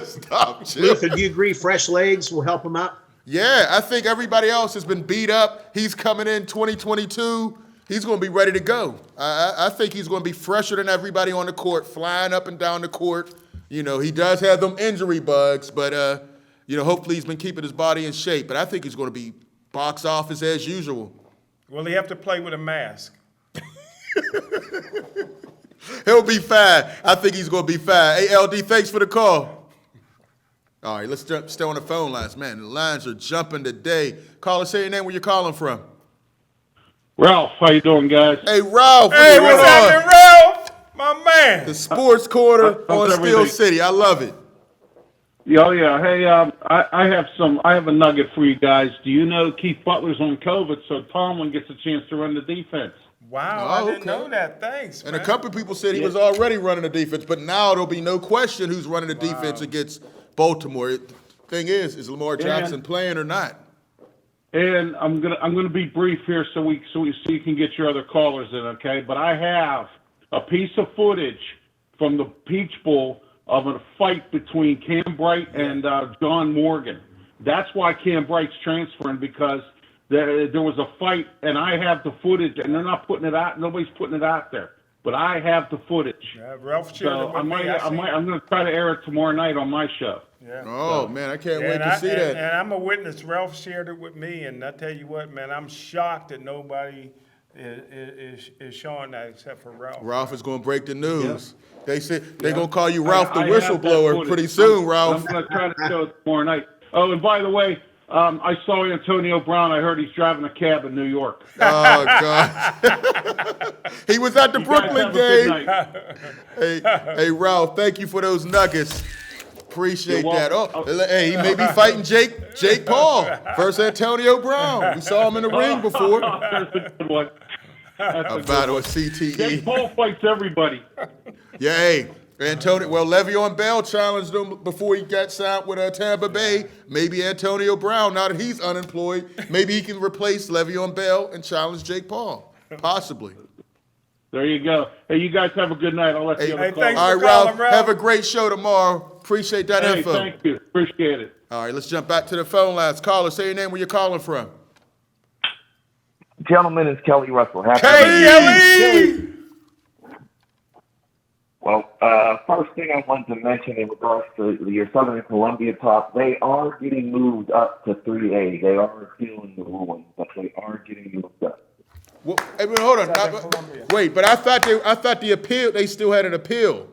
stop, Jim. Luther, do you agree fresh legs will help him out? Yeah, I think everybody else has been beat up. He's coming in 2022. He's going to be ready to go. I think he's going to be fresher than everybody on the court, flying up and down the court. You know, he does have them injury bugs, but, hopefully he's been keeping his body in shape. But I think he's going to be box office as usual. Will he have to play with a mask? He'll be fine. I think he's going to be fine. Hey, LD, thanks for the call. All right, let's stay on the phone lines. Man, the lines are jumping today. Caller, say your name, where you're calling from. Ralph, how you doing, guys? Hey, Ralph. Hey, what's happening, Ralph? My man. The Sports Quarter on Steel everything? City. I love it. Oh, yeah. Hey, I have a nugget for you guys. Do you know Keith Butler's on COVID, so Tomlin gets a chance to run the defense? Wow, I didn't know that. Thanks, And man. a couple of people said he was already running the defense, but now there'll be no question who's running the defense against Baltimore. The thing is Lamar Jackson playing or not? And I'm gonna be brief here so you can get your other callers in, okay? But I have a piece of footage from the Peach Bowl of a fight between Cam Bright and John Morgan. That's why Cam Bright's transferring, because there was a fight, and I have the footage, and they're not putting it out. Nobody's putting it out there, but I have the footage. Yeah, Ralph shared it with I'm going to try to air it tomorrow night on my show. Yeah. Oh, man, I can't wait to see that. And I'm a witness. Ralph shared it with me, and I tell you what, man, I'm shocked that nobody is showing that except for Ralph. Ralph is going to break the news. Yeah. They said they're going to call you Ralph the I have that whistleblower footage. pretty soon, Ralph. I'm going to try to show it tomorrow night. Oh, and by the way, I saw Antonio Brown. I heard he's driving a cab in New York. Oh, God. He was at the Brooklyn game. Hey, Ralph, thank you for those nuggets. Appreciate that. Oh, hey, he may be fighting Jake Paul versus Antonio Brown. We saw him in the ring before. That's a good one. A battle of CTE. Jake Paul fights everybody. Yeah, hey, Antonio. Well, Le'Veon Bell challenged him before he got signed with Tampa Bay. Maybe Antonio Brown, now that he's unemployed, maybe he can replace Le'Veon Bell and challenge Jake Paul. Possibly. There you go. Hey, you guys have a good night. I'll let you have a call. thanks All for right, calling, Ralph. Have a great show tomorrow. Appreciate that info. Thank you. Appreciate it. All right, let's jump back to the phone lines. Caller, say your name, where you're calling from. Gentlemen, it's Kelly Russell. Happy Kelly! Well, first thing I wanted to mention in regards to your Southern Columbia talk, they are getting moved up to 3A. They are appealing the ruling, but they are getting moved up. Well, hey, hold on. Wait, but I thought the appeal, they still had an appeal.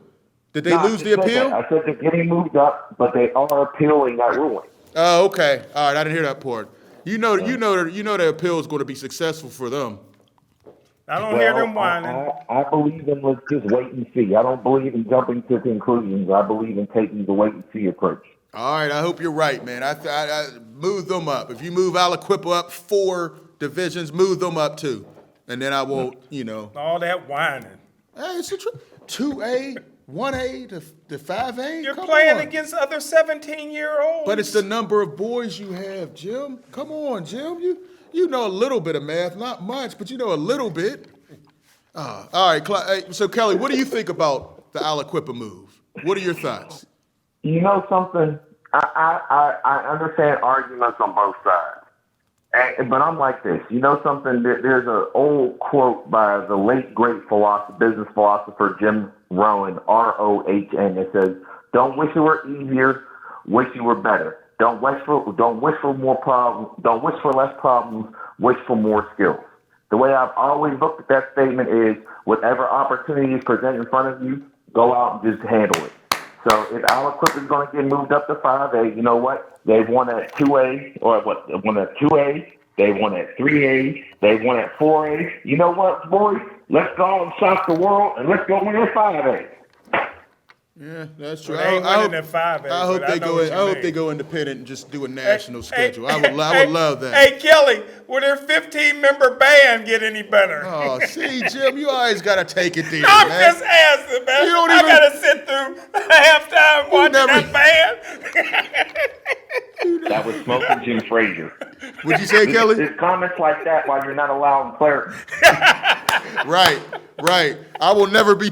Did they lose the appeal? I said they're getting moved up, but they are appealing that ruling. Oh, okay. All right, I didn't hear that part. You know the appeal is going to be successful for them. I don't hear them whining. I believe in let's just wait and see. I don't believe in jumping to conclusions. I believe in taking the wait and see approach. All right, I hope you're right, man. I move them up. If you move Aliquippa up 4 divisions, move them up 2. And then I won't, All that whining. Hey, it's 2A, 1A to 5A. You're Come playing on. against other 17-year-olds. But it's the number of boys you have, Jim. Come on, Jim. You know a little bit of math, not much, but you know a little bit. All right, so Kelly, what do you think about the Aliquippa move? What are your thoughts? You know something? I understand arguments on both sides. But I'm like this. You know something? There's an old quote by the late, great business philosopher Jim Rohn, R-O-H-N, that says, "Don't wish it were easier, wish you were better. Don't wish for more problems. Don't wish for less problems. Wish for more skills." The way I've always looked at that statement is, whatever opportunity is presented in front of you, go out and just handle it. So if Aliquippa is going to get moved up to 5A, you know what? They've won at 2A, or what? They won at 2A. They won at 3A. They won at 4A. You know what, boys? Let's go and shock the world, and let's go win at 5A. Yeah, that's true. Well, they ain't winning at 5A. I hope but they know go. what you I hope mean. they go independent and just do a national schedule. I would love that. Hey, Kelly, will their 15-member band get any better? Oh, see, Jim, you always gotta take it there, No, I'm man. just asking, man. You don't I even- gotta sit through halftime watching that band. That was Smokin Jim Frazier. What'd you say, Kelly? There's comments like that while you're not allowing clarity. Right. I will never be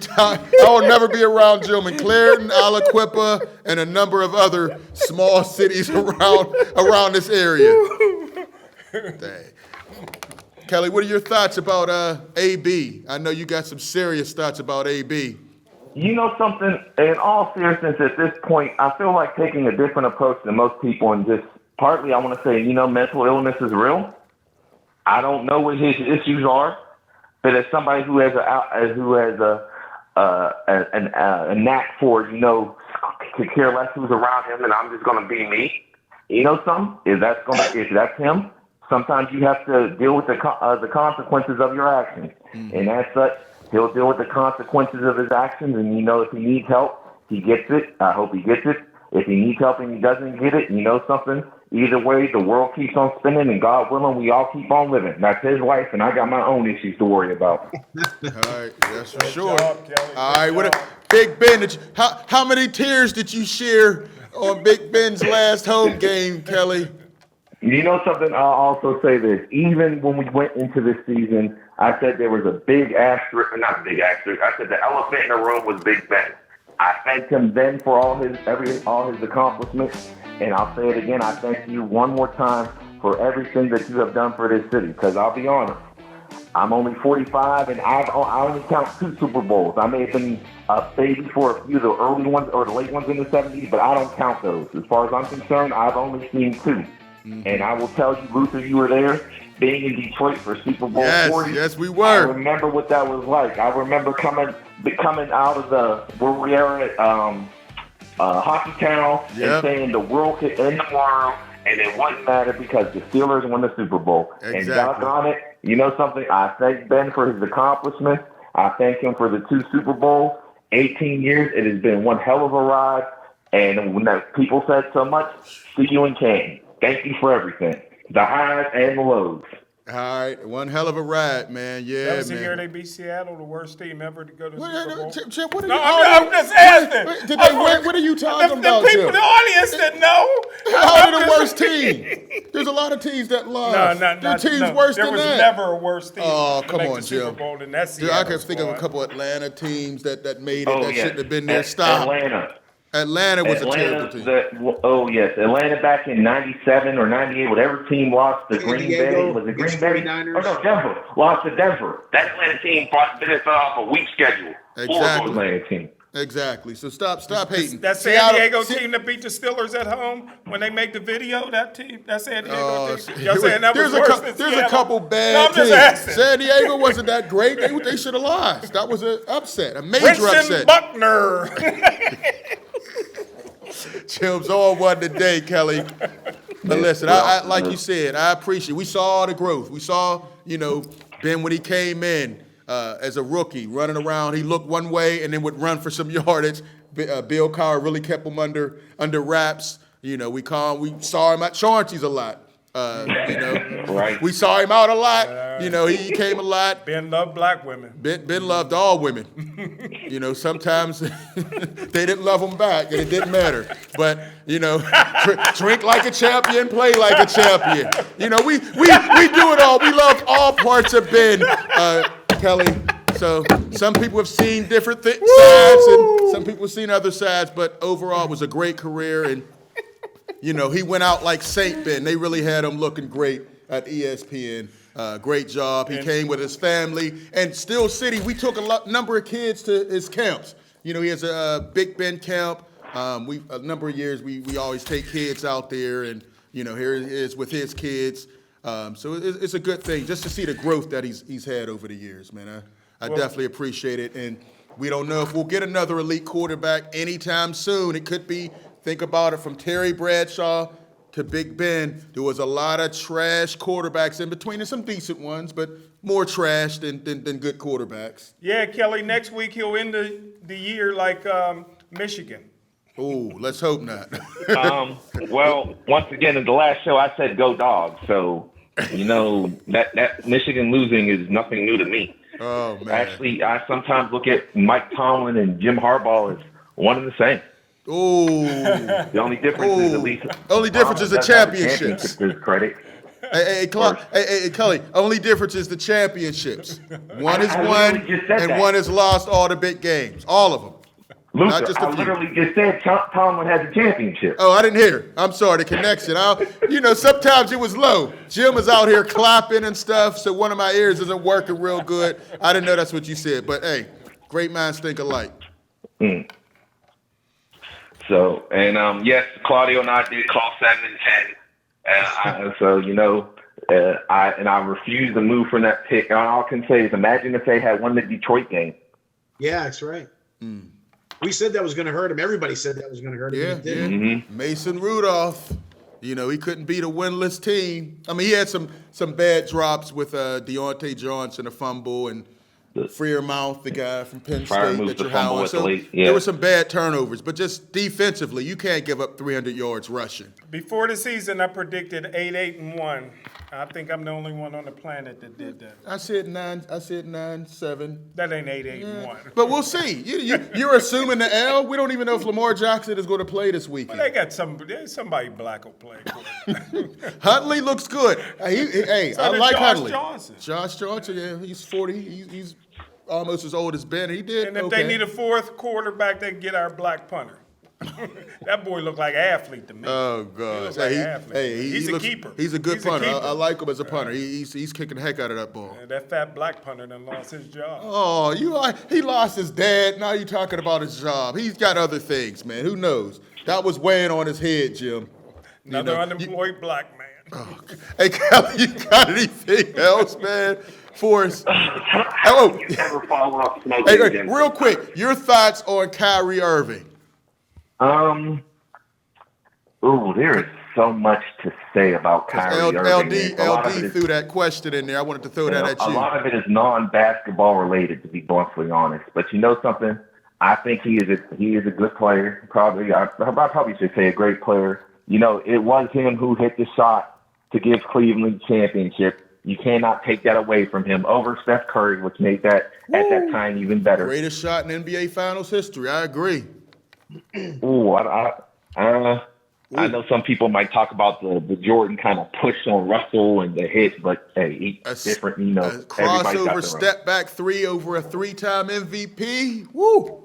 around Jim in Clarendon, Aliquippa, and a number of other small cities around this area. Dang. Kelly, what are your thoughts about AB? I know you got some serious thoughts about AB. You know something, in all seriousness, at this point, I feel like taking a different approach than most people, and just partly I want to say, mental illness is real. I don't know what his issues are, but as somebody who has a knack for, to care less who's around him, and I'm just going to be me. You know something? If that's him, sometimes you have to deal with the consequences of your actions, and as such, he'll deal with the consequences of his actions. And if he needs help, he gets it. I hope he gets it. If he needs help and he doesn't get it, something? Either way, the world keeps on spinning, and God willing, we all keep on living. That's his life, and I got my own issues to worry about. All right, that's for sure. Job, Kelly. All right, Big Ben, how many tears did you share on Big Ben's last home game, Kelly? You know something? I'll also say this. Even when we went into this season, I said there was a big asterisk, not a big asterisk. I said the elephant in the room was Big Ben. I thanked him then for all his accomplishments, and I'll say it again. I thank you one more time for everything that you have done for this city. Because I'll be honest, I'm only 45, and I only count 2 Super Bowls. I may have been a baby for a few of the early ones or the late ones in the 70s, but I don't count those. As far as I'm concerned, I've only seen 2. And I will tell you, Luther, you were there, being in Detroit for Super Bowl 40. Yes, we were. I remember what that was like. I remember coming out of where we are at Hockey Town and saying the world could end tomorrow, and it wouldn't matter because the Steelers won the Super Bowl. Exactly. And doggone it, you know something? I thank Ben for his accomplishments. I thank him for the 2 Super Bowls. 18 years, it has been one hell of a ride. And when people said so much, see you in Canton. Thank you for everything, the highs and the lows. All right, one hell of a ride, man. Yeah, That was man. the year they beat Seattle, the worst team ever to go to the Super Bowl. Chip, what are No, you? I'm just asking. Did they win? What are you talking about, The people, Chip? the audience that know. How are the worst team? There's a lot of teams that lost. There are teams worse than that. There was never a worse team. Oh, to come make on, the Super Jim. Bowl than that Dude, I can Seattle think of a squad. couple Atlanta teams that made it Oh, that yes. shouldn't have been there. Stop. Atlanta was a terrible team. Atlanta back in 97 or 98, whatever team lost to San Green Diego Bay. Was it Green against Bay? 49ers. Oh, no, Denver. Lost to Denver. That Atlanta team finished off a weak schedule. Exactly. Horrible Atlanta team. Exactly. So stop hating. That San Seattle- Diego team that beat the Steelers at home when they make the video, that team, that San Diego Oh, team. Y'all saying that was there's worse than there's Seattle? a couple bad No, I'm teams. just asking. San Diego wasn't that great. They should have lost. That was an upset, a major Winston upset. Buckner. Chim's all one today, Kelly. But listen, I like you said, I appreciate. We saw the growth. We saw, Ben when he came in as a rookie, running around. He looked one way and then would run for some yardage. Bill Cowher really kept him under wraps. We saw him at Chauncey's a lot. Right. We saw him out a lot. He came a lot. Ben loved black women. Ben loved all women. Sometimes they didn't love him back, and it didn't matter. But drink like a champion, play like a champion. We do it all. We love all parts of Ben, Kelly. So some people have seen different sides, and some people have seen other sides. But overall, it was a great career, and he went out like Saint Ben. They really had him looking great at ESPN. Great job. He came with his family. And Steel City, we took a number of kids to his camps. He has a Big Ben camp. A number of years, we always take kids out there, and here he is with his kids. So it's a good thing just to see the growth that he's had over the years, man. I definitely appreciate it. And we don't know if we'll get another elite quarterback anytime soon. It could be, think about it, from Terry Bradshaw to Big Ben. There was a lot of trash quarterbacks in between, and some decent ones, but more trash than good quarterbacks. Yeah, Kelly, next week he'll end the year like Michigan. Ooh, let's hope not. Well, once again, in the last show, I said go Dogs. So, that Michigan losing is nothing new to me. Oh, man. Actually, I sometimes look at Mike Tomlin and Jim Harbaugh as one and the same. Ooh. The only difference is at least only difference is the championships. There's credit. Hey, Kelly, only difference is the championships. One is won, and one has lost all the big games. All of them. Luther, Not just a I few. literally just said Tomlin has a championship. Oh, I didn't hear. I'm sorry, the connection. Sometimes it was low. Jim was out here clapping and stuff, so one of my ears isn't working real good. I didn't know that's what you said. But, hey, great minds think alike. So, and yes, Claudio and I did call 7 and 10. I refuse to move from that pick. All I can say is imagine if they had won the Detroit game. Yeah, that's right. We said that was going to hurt him. Everybody said that was going to hurt him. Yeah, and it didn't. Mm-hmm. Mason Rudolph, he couldn't beat a winless team. I mean, he had some bad drops with Deontay Johnson, a fumble, and Freiermuth, the guy from Penn State that you're highlighting. So there were some bad turnovers, but just defensively, you can't give up 300 yards rushing. Before the season, I predicted 8-1. I think I'm the only one on the planet that did that. I said 9-7. That ain't 8-1. Yeah. But we'll see. You're assuming the L. We don't even know if Lamar Jackson is going to play this weekend. Well, they got somebody black will play. Huntley looks good. I like Huntley. Josh Johnson, yeah, he's 40. He's almost as old as Ben. He did. And if they need a fourth quarterback, they can get our black punter. That boy looked like an athlete to me. Oh, gosh. He's a keeper. He's a good punter. I like him as a punter. He's kicking the heck out of that ball. That fat black punter done lost his job. Oh, he lost his dad. Now you're talking about his job. He's got other things, man. Who knows? That was weighing on his head, Jim. Another unemployed black man. Oh, hey, Kelly, you got anything else, man? For us? You never follow up. Hey, real quick, your thoughts on Kyrie Irving? There is so much to say about Kyrie Irving. LD threw that question in there. I wanted to throw that at you. A lot of it is non-basketball related, to be bluntly honest. But you know something? I think he is a good player. I probably should say a great player. It was him who hit the shot to give Cleveland the championship. You cannot take that away from him over Steph Curry, which made that at that time even better. Greatest shot in NBA Finals history. I agree. I know some people might talk about the Jordan kind of push on Russell and the hit, but hey, it's different. A crossover step back three over a 3-time MVP. Woo!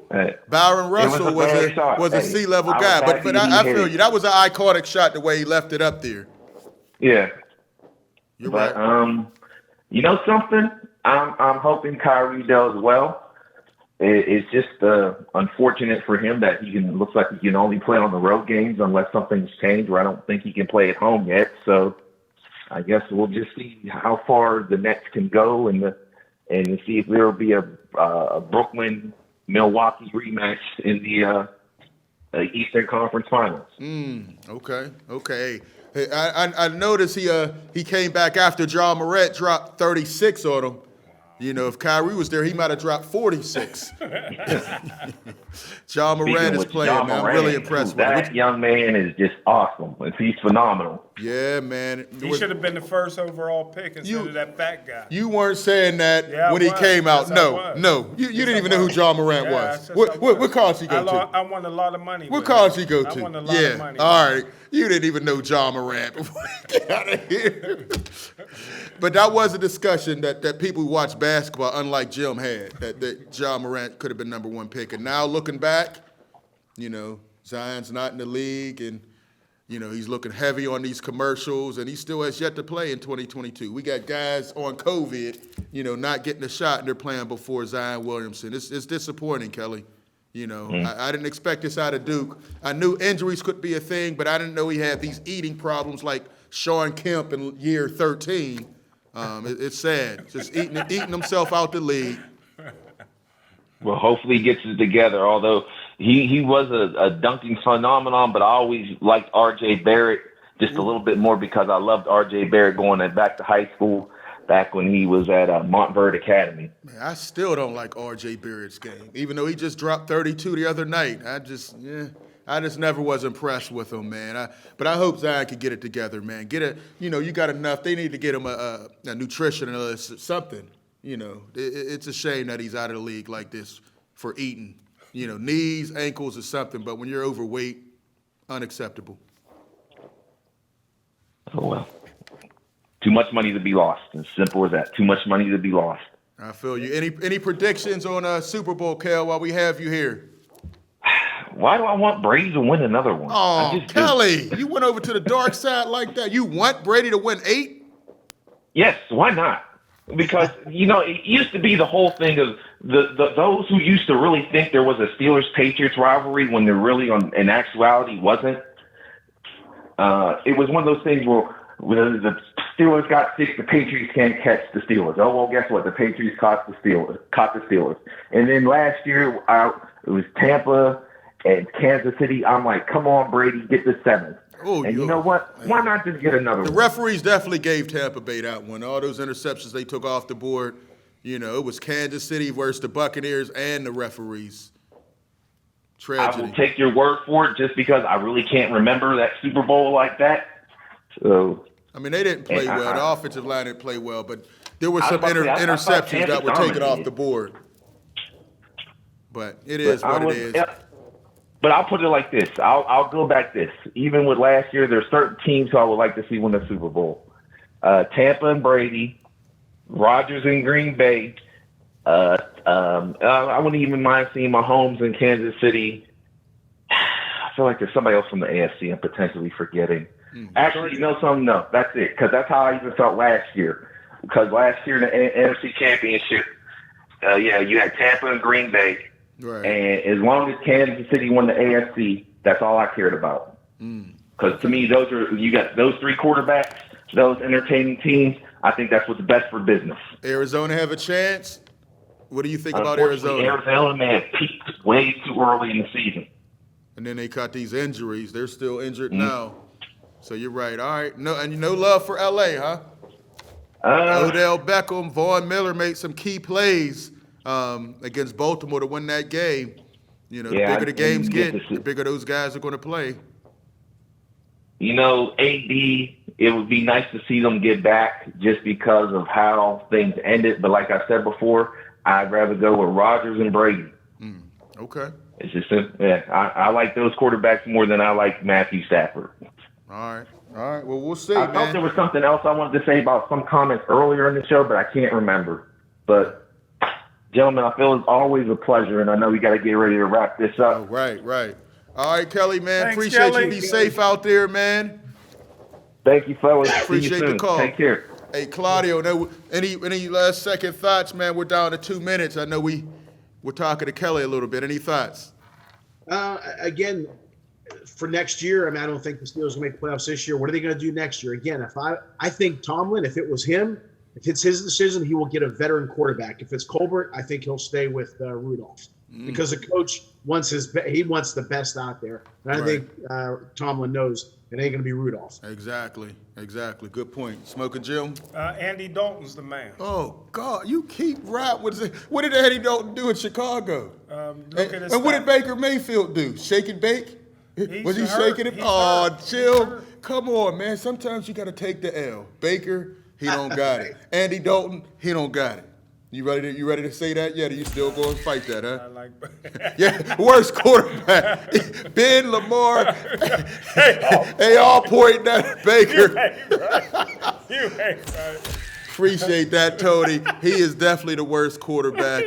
Byron Russell was a C-level guy, but I feel you. That was an iconic shot the way he left it up there. Yeah. You're right. You know something? I'm hoping Kyrie does well. It's just unfortunate for him that looks like he can only play on the road games unless something's changed, where I don't think he can play at home yet. So I guess we'll just see how far the Nets can go and see if there will be a Brooklyn-Milwaukee rematch in the Eastern Conference Finals. Okay. Hey, I noticed he came back after John Morant dropped 36 on him. If Kyrie was there, he might have dropped 46. John Morant is playing, man. I'm really impressed with him. That young man is just awesome. He's phenomenal. Yeah, man. He should have been the first overall pick instead of that fat guy. You weren't saying that when he came out. No. You didn't even know who John Morant was. What college he go to? I won a lot of money. What college he go to? I won a lot of money. All right. You didn't even know John Morant before you get out of here. But that was a discussion that people who watch basketball, unlike Jim, had, that John Morant could have been number one pick. And now looking back, Zion's not in the league, and, he's looking heavy on these commercials, and he still has yet to play in 2022. We got guys on COVID, not getting a shot, and they're playing before Zion Williamson. It's disappointing, Kelly. I didn't expect this out of Duke. I knew injuries could be a thing, but I didn't know he had these eating problems like Sean Kemp in year 13. It's sad. Just eating himself out the league. Well, hopefully he gets it together, although he was a dunking phenomenon, but I always liked R.J. Barrett just a little bit more because I loved R.J. Barrett going back to high school. back when he was at Montverde Academy. Man, I still don't like R.J. Barrett's game, even though he just dropped 32 the other night. I just never was impressed with him, man. But I hope Zion can get it together, man. You got enough. They need to get him a nutritionist, something. It's a shame that he's out of the league like this for eating. Knees, ankles, or something. But when you're overweight, unacceptable. Oh, well. Too much money to be lost. As simple as that. Too much money to be lost. I feel you. Any predictions on Super Bowl, Kel, while we have you here? Why do I want Brady to win another one? Oh, Kelly, you went over to the dark side like that. You want Brady to win 8? Yes, why not? Because, it used to be the whole thing of those who used to really think there was a Steelers-Patriots rivalry when there really, in actuality, wasn't. It was one of those things where the Steelers got 6, the Patriots can't catch the Steelers. Oh, well, guess what? The Patriots caught the Steelers. And then last year, it was Tampa and Kansas City. I'm like, come on, Brady, get the 7th. Oh, and you know what? Why not just get another one? The referees definitely gave Tampa Bay that one. All those interceptions they took off the board, it was Kansas City versus the Buccaneers and the referees. Tragedy. I will take your word for it just because I really can't remember that Super Bowl like that. So, they didn't play well. The offensive line didn't play well, but there were some interceptions that were taken off the board. But it is what it is. But I'll put it like this. I'll go back this. Even with last year, there's certain teams who I would like to see win the Super Bowl. Tampa and Brady, Rodgers and Green Bay. I wouldn't even mind seeing Mahomes in Kansas City. I feel like there's somebody else from the AFC I'm potentially forgetting. Actually, no, that's it. Because that's how I even felt last year. Because last year in the NFC Championship, you had Tampa and Green Bay. Right. And as long as Kansas City won the AFC, that's all I cared about. Because to me, you got those 3 quarterbacks, those entertaining teams. I think that's what's best for business. Arizona have a chance? What do you think about Arizona? Arizona, man, peaked way too early in the season. And then they caught these injuries. They're still injured now. So you're right. All right. No love for LA, huh? Odell Beckham, Vaughn Miller made some key plays against Baltimore to win that game. The bigger the games get, the bigger those guys are going to play. AD, it would be nice to see them get back just because of how things ended. But like I said before, I'd rather go with Rodgers and Brady. Okay. It's just, I like those quarterbacks more than I like Matthew Stafford. All right. Well, we'll see, I thought there was something else I wanted to say about some comments earlier in the show, but I can't remember. But gentlemen, I feel it's always a pleasure, and I know we got to get ready to wrap this up. Oh, right. All right, Kelly, man. Thanks, Appreciate Kelly. you. Be safe out there, man. Thank you, fellas. Appreciate See you soon. the call. Take care. Hey, Claudio, any last second thoughts, man? We're down to 2 minutes. I know we're talking to Kelly a little bit. Any thoughts? Again, for next year, I don't think the Steelers will make playoffs this year. What are they going to do next year? Again, I think Tomlin, if it was him, if it's his decision, he will get a veteran quarterback. If it's Colbert, I think he'll stay with Rudolph because the coach wants the best out there, and I think Tomlin knows it ain't going to be Rudolph. Exactly. Good point. Smokin Jim? Andy Dalton's the man. Oh, God, you keep right. What did Andy Dalton do in Chicago? Look at his and what did stats. Baker Mayfield do? Shake and bake? Was he hurt. shaking it? He's Oh, hurt. chill. Come on, man. Sometimes you got to take the L. Baker, he don't got it. Andy Dalton, he don't got it. You ready to say that yet? Or you still going to fight that, huh? I like Yeah, worst quarterback. Ben, Lamar, they all pointing at Baker. You ain't right. Appreciate that, Tony. He is definitely the worst quarterback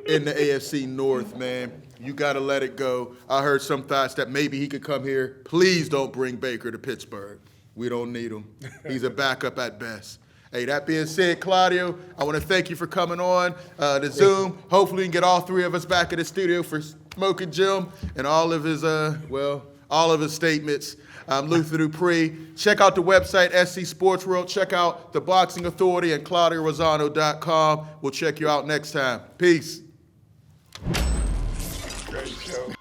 in the AFC North, man. You got to let it go. I heard some thoughts that maybe he could come here. Please don't bring Baker to Pittsburgh. We don't need him. He's a backup at best. Hey, that being said, Claudio, I want to thank you for coming on the Zoom. Hopefully we can get all 3 of us back in the studio for Smokin Jim and all of his statements. I'm Luther Dupree. Check out the website, SC Sports World. Check out the Boxing Authority and ClaudioRosano.com. We'll check you out next time. Peace. Great show.